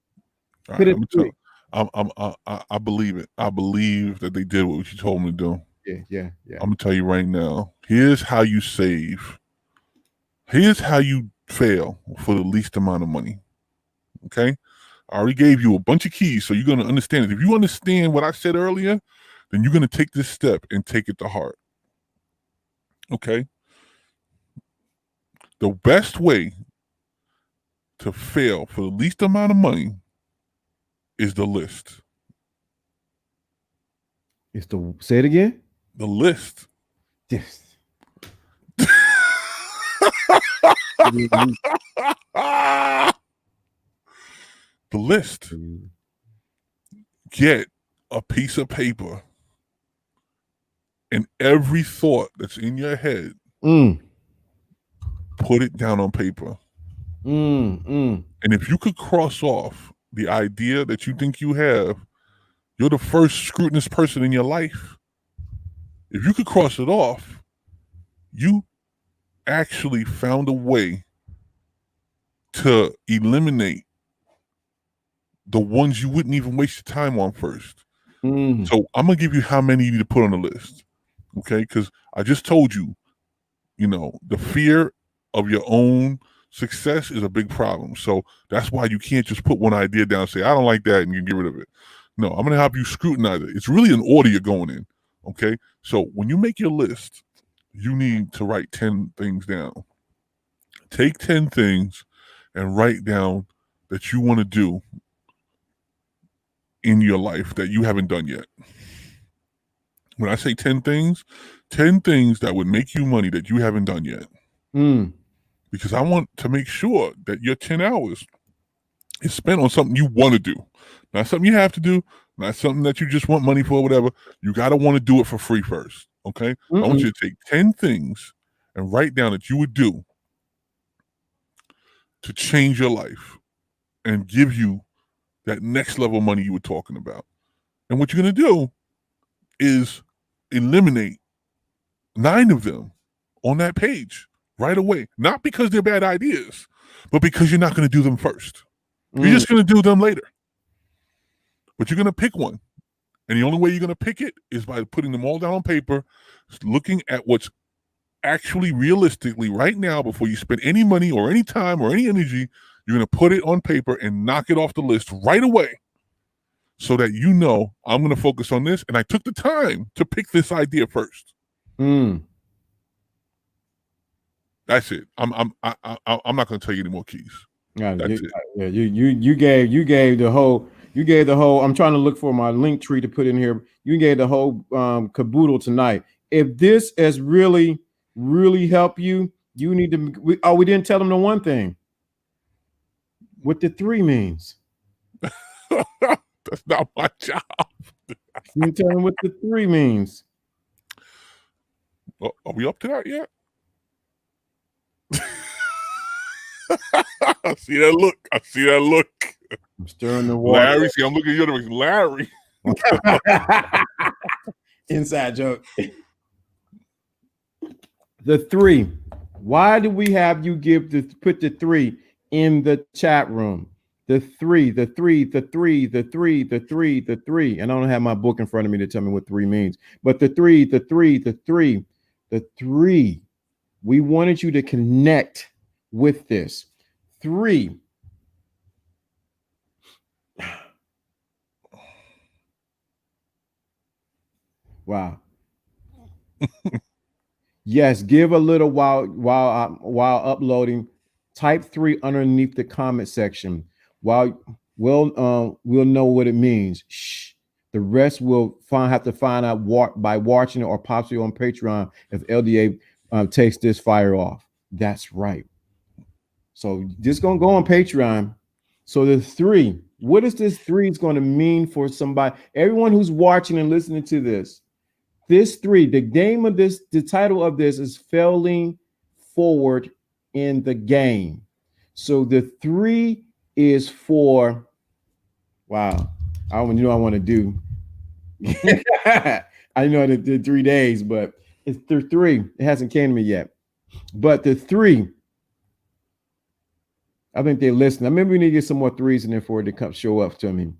Put a 3. I believe it. I believe that they did what you told me to do. Yeah. I'm gonna tell you right now. Here's how you save. Here's how you fail for the least amount of money. Okay, I already gave you a bunch of keys, so you're gonna understand it. If you understand what I said earlier, then you're gonna take this step and take it to heart. Okay. The best way to fail for the least amount of money is the list. Say it again? The list. Yes. The list. Get a piece of paper and every thought that's in your head, put it down on paper. And if you could cross off the idea that you think you have, you're the first scrutinous person in your life. If you could cross it off, you actually found a way to eliminate the ones you wouldn't even waste your time on first. So I'm gonna give you how many you need to put on the list. Okay, because I just told you, the fear of your own success is a big problem. So that's why you can't just put one idea down and say, I don't like that, and you get rid of it. No, I'm gonna have you scrutinize it. It's really an order you're going in. Okay, so when you make your list, you need to write 10 things down. Take 10 things and write down that you want to do in your life that you haven't done yet. When I say 10 things that would make you money that you haven't done yet. Because I want to make sure that your 10 hours is spent on something you want to do. Not something you have to do, not something that you just want money for, whatever. You got to want to do it for free first, okay? I want you to take 10 things and write down that you would do to change your life and give you that next level money you were talking about. And what you're going to do is eliminate 9 of them on that page right away. Not because they're bad ideas, but because you're not going to do them first. You're just going to do them later. But you're going to pick one. And the only way you're going to pick it is by putting them all down on paper, looking at what's actually realistically right now before you spend any money or any time or any energy. You're going to put it on paper and knock it off the list right away so that you know I'm going to focus on this. And I took the time to pick this idea first. That's it. I'm not going to tell you any more keys. Yeah, you gave the whole. I'm trying to look for my link tree to put in here. You gave the whole caboodle tonight. If this has really helped you, you need to. We didn't tell them the one thing. What the 3 means. That's not my job. You tell them what the 3 means. Are we up to that yet? I see that look. I'm stirring the water. Larry, see, I'm looking at you. Larry. Inside joke. The 3. Why do we have you put the 3 in the chat room? The 3. And I don't have my book in front of me to tell me what 3 means. But the 3. We wanted you to connect with this. 3. Wow. Yes, give a little while uploading. Type 3 underneath the comment section. While we'll know what it means. Shh. The rest will have to find out by watching it or possibly on Patreon if LDA takes this fire off. That's right. So just gonna go on Patreon. So the 3. What is this 3 is going to mean for somebody? Everyone who's watching and listening to this. This 3, the title of this is Failing Forward in the Game. So the 3 is for, wow, I don't know what I want to do. I know that the 3 days, but it's the 3. It hasn't came to me yet. But the 3, I think they're listening. Maybe we need to get some more 3s in there for it to come show up to me.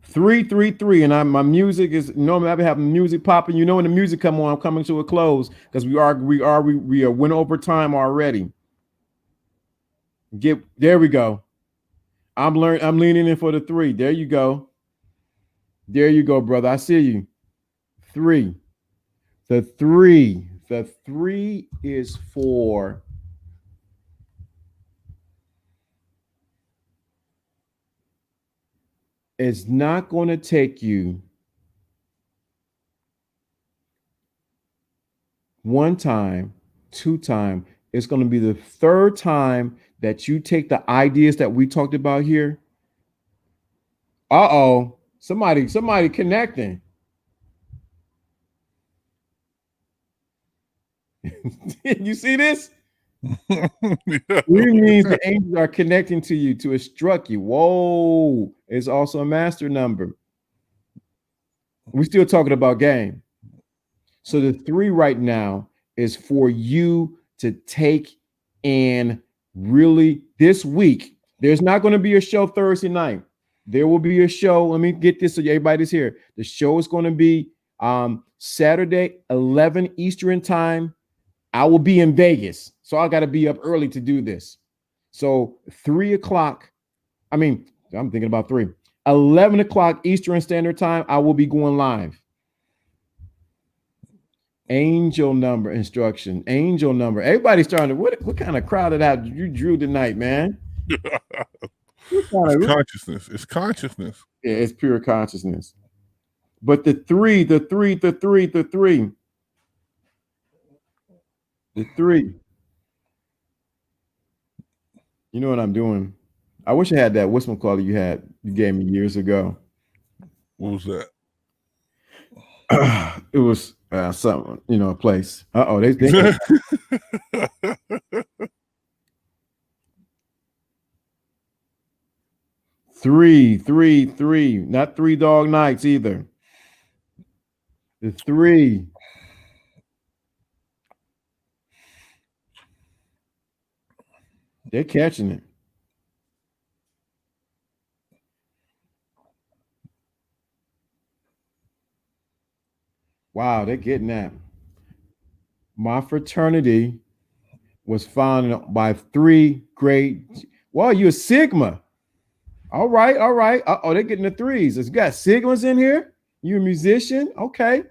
333, and my music is normally I have music popping. You know when the music come on, I'm coming to a close because we are went over time already. There we go. I'm leaning in for the 3. There you go. There you go, brother. I see you. 3. The 3 is for it's not going to take you 1 time, 2 time. It's going to be the 3rd time that you take the ideas that we talked about here. Somebody connecting. You see this? Yeah. 3 means the angels are connecting to you to instruct you. Whoa, it's also a master number. We're still talking about game. So the 3 right now is for you to take and really this week. There's not going to be a show Thursday night. There will be a show. Let me get this so everybody's here. The show is going to be Saturday, 11 Eastern time. I will be in Vegas, so I got to be up early to do this. So 3 o'clock. I'm thinking about 3. 11 o'clock Eastern Standard Time. I will be going live. Angel number instruction. Angel number. Everybody's starting to. What kind of crowd that you drew tonight, man? It's consciousness. It's consciousness. Yeah, it's pure consciousness. But the 3. The 3. You know what I'm doing? I wish I had that whatchamacallit you gave me years ago. What was that? It was Something, a place. They three, not 3 dog nights either. The 3. They're catching it. Wow, they're getting that. My fraternity was founded by 3 great. Well, you're a Sigma. All right. They're getting the 3s. It's got Sigmas in here. You a musician? Okay.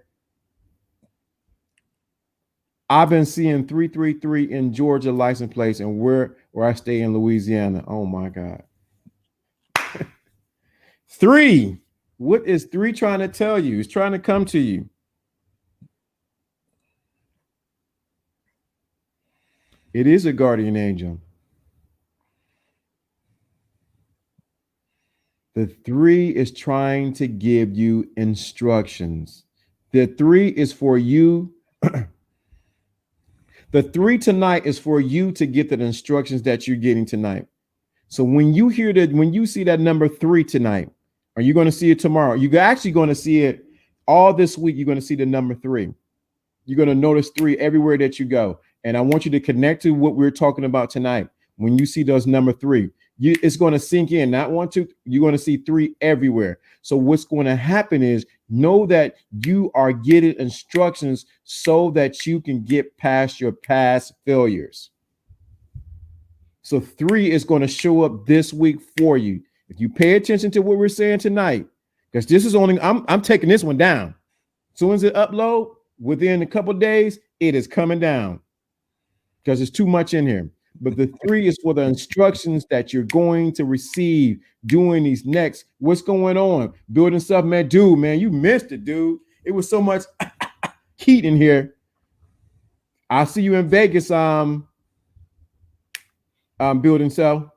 I've been seeing 333 in Georgia license plates, and where I stay in Louisiana. Oh my God. 3. What is 3 trying to tell you? It's trying to come to you. It is a guardian angel. The 3 is trying to give you instructions. The 3 is for you. The 3 tonight is for you to get the instructions that you're getting tonight. So when you hear that, when you see that number 3 tonight, are you going to see it tomorrow? You're actually going to see it all this week. You're going to see the number 3. You're going to notice 3 everywhere that you go. And I want you to connect to what we're talking about tonight. When you see those number 3, it's going to sink in. Not 1, 2. You're going to see 3 everywhere. So what's going to happen is know that you are getting instructions so that you can get past your past failures. So 3 is going to show up this week for you. If you pay attention to what we're saying tonight, because this is only, I'm taking this one down. As soon as it upload, within a couple of days, it is coming down because there's too much in here. But the 3 is for the instructions that you're going to receive doing these next. What's going on? Building stuff, man. Dude, man, you missed it, dude. It was so much heat in here. I'll see you in Vegas. Building cell.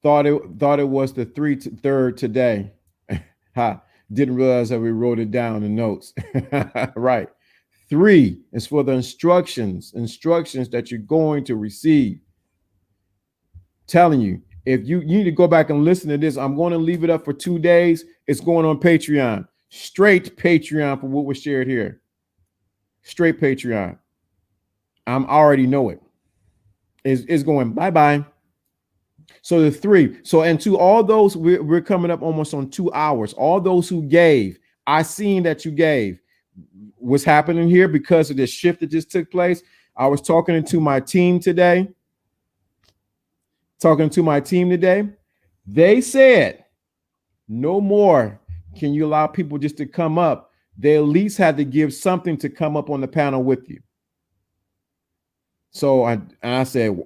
Thought it was the 3rd today. Didn't realize that we wrote it down in notes. Right. 3 is for the instructions that you're going to receive. Telling you, if you need to go back and listen to this, I'm going to leave it up for 2 days. It's going on Patreon, straight Patreon for what was shared here. Straight Patreon. I already know it. It's going bye-bye. So the 3. So, and to all those, we're coming up almost on 2 hours. All those who gave, I seen that you gave. What's happening here because of this shift that just took place. I was talking to my team today. They said, no more can you allow people just to come up. They at least had to give something to come up on the panel with you. So I said,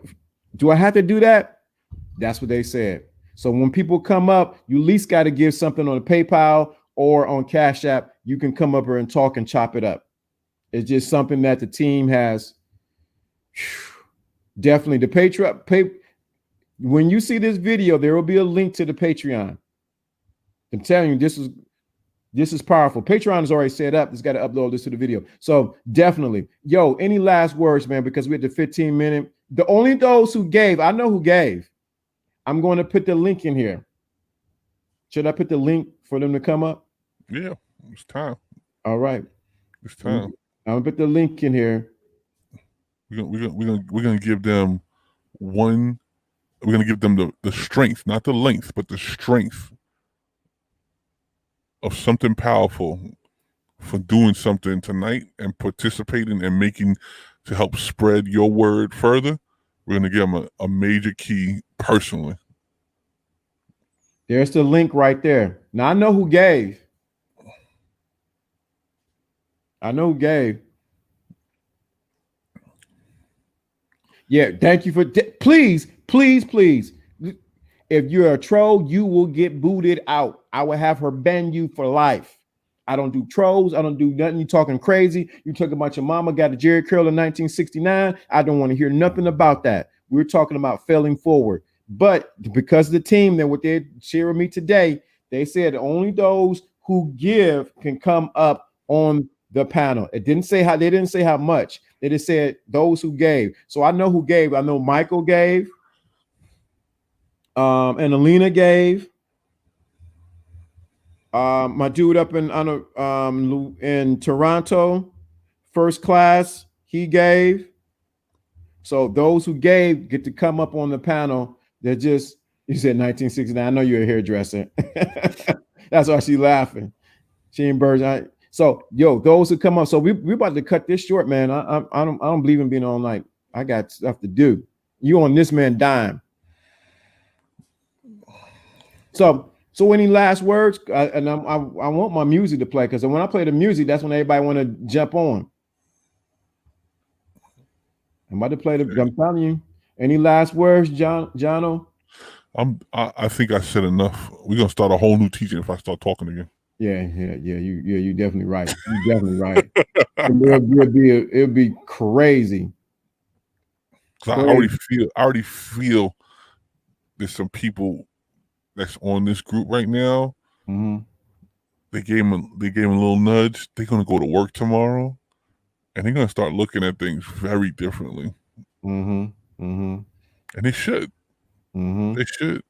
do I have to do that? That's what they said. So when people come up, you at least got to give something on PayPal or on Cash App. You can come up here and talk and chop it up. It's just something that the team has. Definitely the Patreon. When you see this video, there will be a link to the Patreon. I'm telling you, this is powerful. Patreon is already set up. It's got to upload this to the video. So definitely, yo, any last words, man? Because we're at the 15-minute. The only those who gave, I know who gave. I'm going to put the link in here. Should I put the link for them to come up? Yeah, it's time. All right, it's time. I'm gonna put the link in here. We're gonna give them one. We're gonna give them the strength, not the length, but the strength of something powerful for doing something tonight and participating and making to help spread your word further. We're gonna give them a major key personally. There's the link right there. Now I know who gave. Yeah, thank you for please. If you're a troll, you will get booted out. I will have her ban you for life. I don't do trolls. I don't do nothing. You talking crazy. You talking about your mama got a Jerry curl in 1969. I don't want to hear nothing about that. We're talking about failing forward. But because of the team that what they share with me today, They said only those who give can come up on the panel. It didn't say how. They didn't say how much. They just said those who gave. So I know who gave. I know Michael gave. And Adelina gave. My dude up in Toronto, first class, he gave. So those who gave get to come up on the panel. They're just, you said 1969. I know you're a hairdresser. That's why she's laughing. She ain't birds. So yo, those who come up. So we about to cut this short, man. I don't believe in being all night. I got stuff to do. You on this man dime. So any last words? I want my music to play, because when I play the music, that's when everybody want to jump on. I'm about to play I'm telling you. Any last words, Jono? I think I said enough. We're gonna start a whole new teaching if I start talking again. Yeah. You definitely right. You definitely right. It'll be crazy. I already feel there's some people that's on this group right now. Mm-hmm. They gave him a little nudge. They're gonna go to work tomorrow, and they're gonna start looking at things very differently. Mm-hmm. Mm-hmm. And they should. Mm-hmm. They should.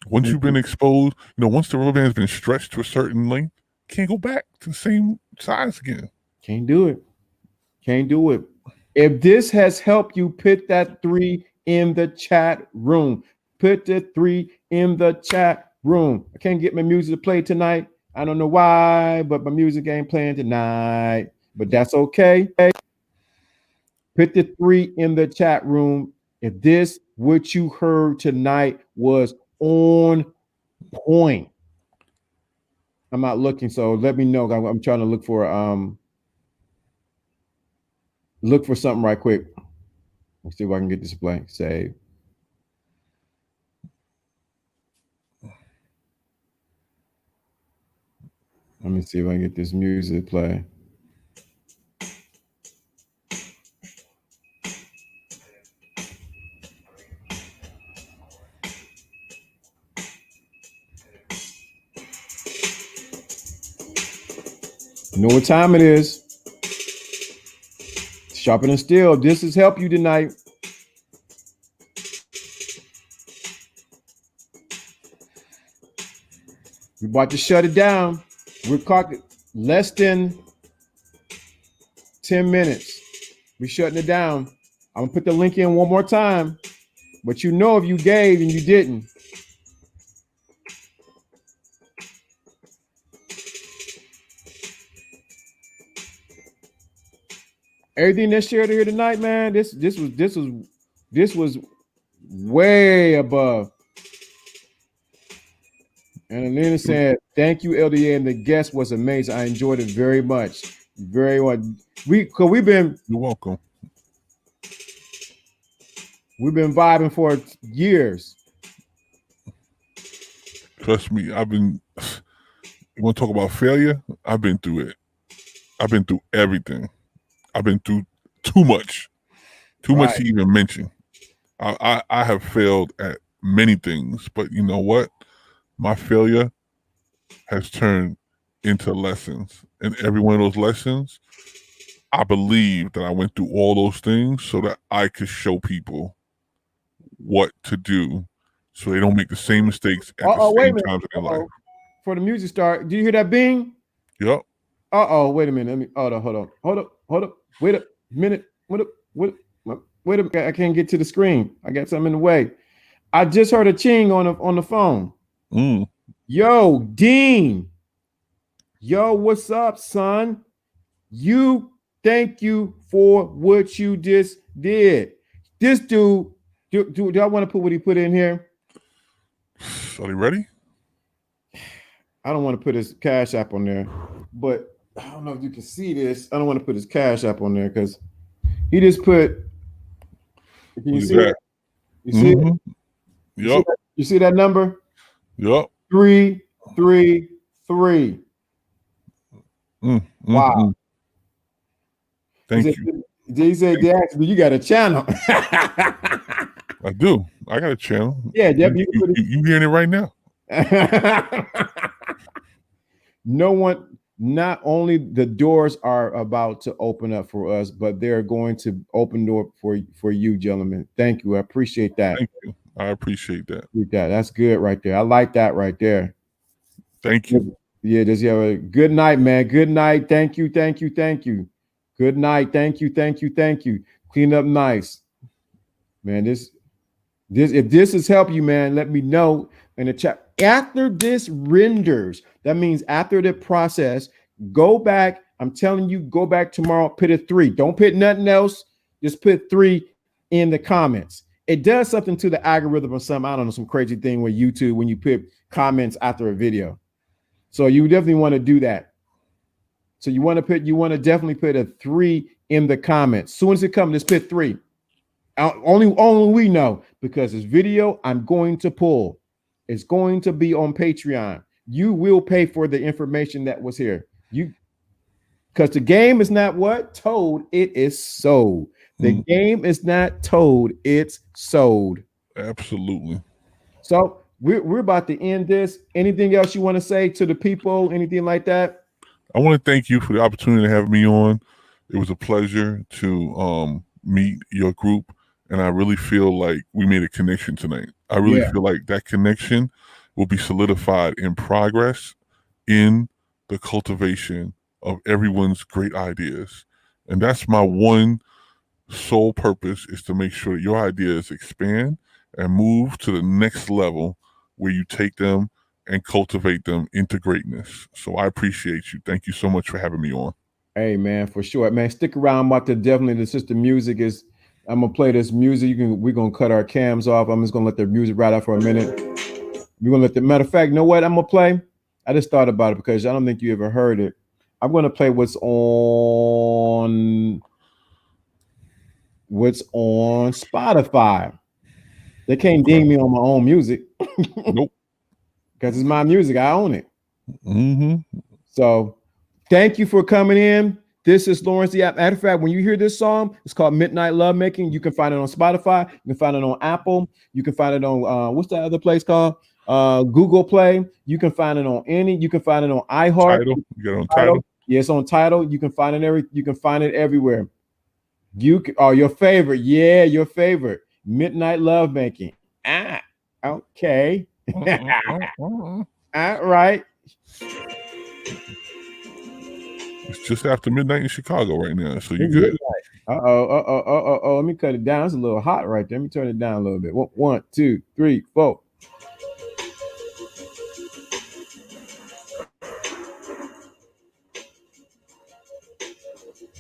Once you've been exposed, once the rubber band's been stretched to a certain length, can't go back to the same size again. Can't do it. Can't do it. If this has helped you, put that 3 in the chat room. Put the 3 in the chat room. I can't get my music to play tonight. I don't know why, but my music ain't playing tonight. But that's okay. Put the 3 in the chat room. If this, what you heard tonight, was on point. I'm not looking, so let me know. I'm trying to look for something right quick. Let's see if I can get this to play. Save. Let me see if I can get this music to play. You know what time it is. Sharper than steel. This has helped you tonight. We're about to shut it down. We're caught less than 10 minutes. We're shutting it down. I'm gonna put the link in one more time, but if you gave and you didn't. Everything that's shared here tonight, man, this was way above. And Adelina said, "Thank you, LDA, and the guest was amazing. I enjoyed it very much, very much. You're welcome. We've been vibing for years. Trust me, you want to talk about failure? I've been through it. I've been through everything. I've been through too much to even mention. I have failed at many things, but you know what? My failure has turned into lessons, and every one of those lessons, I believe that I went through all those things so that I could show people what to do so they don't make the same mistakes at the same times in their life. For the music start, do you hear that bing? Yep. Wait a minute. Hold up. Wait a minute. Wait a minute. I can't get to the screen. I got something in the way. I just heard a ching on the phone. Yo, Dean. Yo, what's up, son? Thank you for what you just did. This dude, do I want to put what he put in here? Are you ready? I don't want to put his Cash App on there, but I don't know if you can see this. I don't want to put his Cash App on there because he just put. Can you see it? You see it? Yep. You see that number? Yep. 333. Wow. Thank you. He said, you got a channel. I do. I got a channel. Yeah, you hearing it right now. No one, not only the doors are about to open up for us, but they're going to open door for you, gentlemen. Thank you. I appreciate that. Thank you. I appreciate that. That's good right there. I like that right there. Thank you. Yeah, just have a good night, man. Good night. Thank you. Thank you. Thank you. Good night. Thank you. Thank you. Thank you. Clean up nice. Man, this if this has helped you, man, let me know in the chat. After this renders, that means after the process, go back. I'm telling you, go back tomorrow, put a 3. Don't put nothing else. Just put 3 in the comments. It does something to the algorithm or something. I don't know, some crazy thing with YouTube when you put comments after a video. So you definitely want to do that. So you want to definitely put a 3 in the comments. As soon as it comes, just put 3. Only we know, because this video I'm going to pull. It's going to be on Patreon. You will pay for the information that was here. Because the game is not what? Told, it is sold. The game is not told, it's sold. Absolutely. So we're about to end this. Anything else you want to say to the people? Anything like that? I want to thank you for the opportunity to have me on. It was a pleasure to meet your group, and I really feel like we made a connection tonight. I really feel like that connection will be solidified in progress in the cultivation of everyone's great ideas. And that's my one sole purpose, is to make sure that your ideas expand and move to the next level where you take them and cultivate them into greatness. So I appreciate you. Thank you so much for having me on. Hey man, for sure, man. Stick around. I'm about to definitely, the system music is, I'm gonna play this music. We're gonna cut our cams off. I'm just gonna let the music ride out for a minute. We're gonna let the, matter of fact, you know what I'm gonna play? I just thought about it because I don't think you ever heard it. I'm gonna play what's on Spotify. They can't ding me on my own music. Nope. Because it's my music. I own it. So thank you for coming in. This is Lawrence the App. Matter of fact, when you hear this song, it's called Midnight Lovemaking. You can find it on Spotify. You can find it on Apple. You can find it on what's that other place called? Google Play. You can find it on you can find it on iHeart. Tidal. You get it on Tidal. Yeah, it's on Tidal. You can find it you can find it everywhere. Your favorite. Yeah, your favorite. Midnight Lovemaking. Okay. All right. It's just after midnight in Chicago right now, so you're good. Let me cut it down. It's a little hot right there. Let me turn it down a little bit. 1, 2, 3, 4.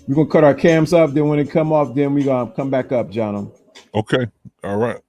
We're gonna cut our cams up. Then when it come off, then we're gonna come back up, John. Okay. All right.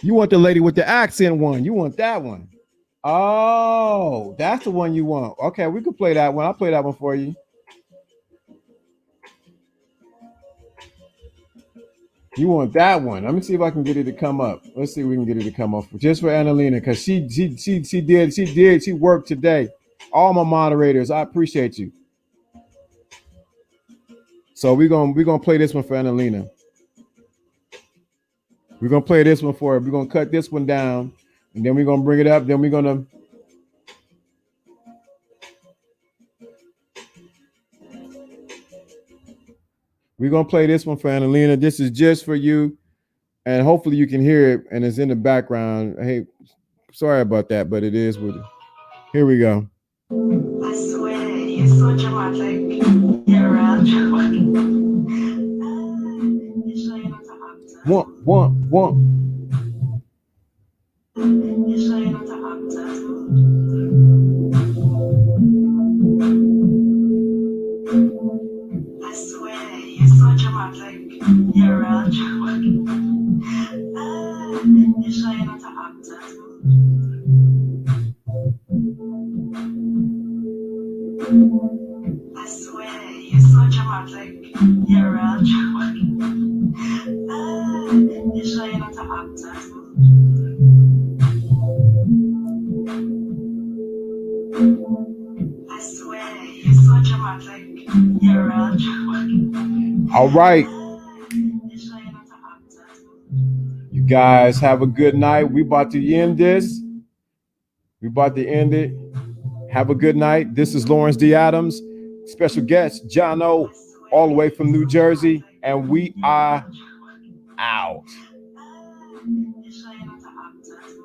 You want the lady with the accent one. You want that one. Oh, that's the one you want. Okay, we could play that one. I'll play that one for you. You want that one. Let me see if I can get it to come up. Let's see if we can get it to come up just for Adelina, because she worked today. All my moderators, I appreciate you. So we're gonna play this one for Adelina. We're gonna play this one for her. We're gonna cut this one down, and then we're gonna bring it up. Then we're gonna play this one for Adelina. This is just for you, and hopefully you can hear it, and it's in the background. Hey, sorry about that, but it is with it. Here we go. I swear, you're so dramatic. You're real dramatic. You're showing us a One. You sure you're not an actor too? I swear, you're so dramatic. You're real dramatic. You sure you're not an actor too? I swear, you're so dramatic. You're real dramatic. You sure you're not an actor too? I swear, you're so dramatic. You're real dramatic. All right. You sure you're not an actor too? You guys have a good night. We about to end this. We about to end it. Have a good night. This is Lawrence D. Adams. Special guest, John O, all the way from New Jersey. And we are out. You sure you're not an actor too?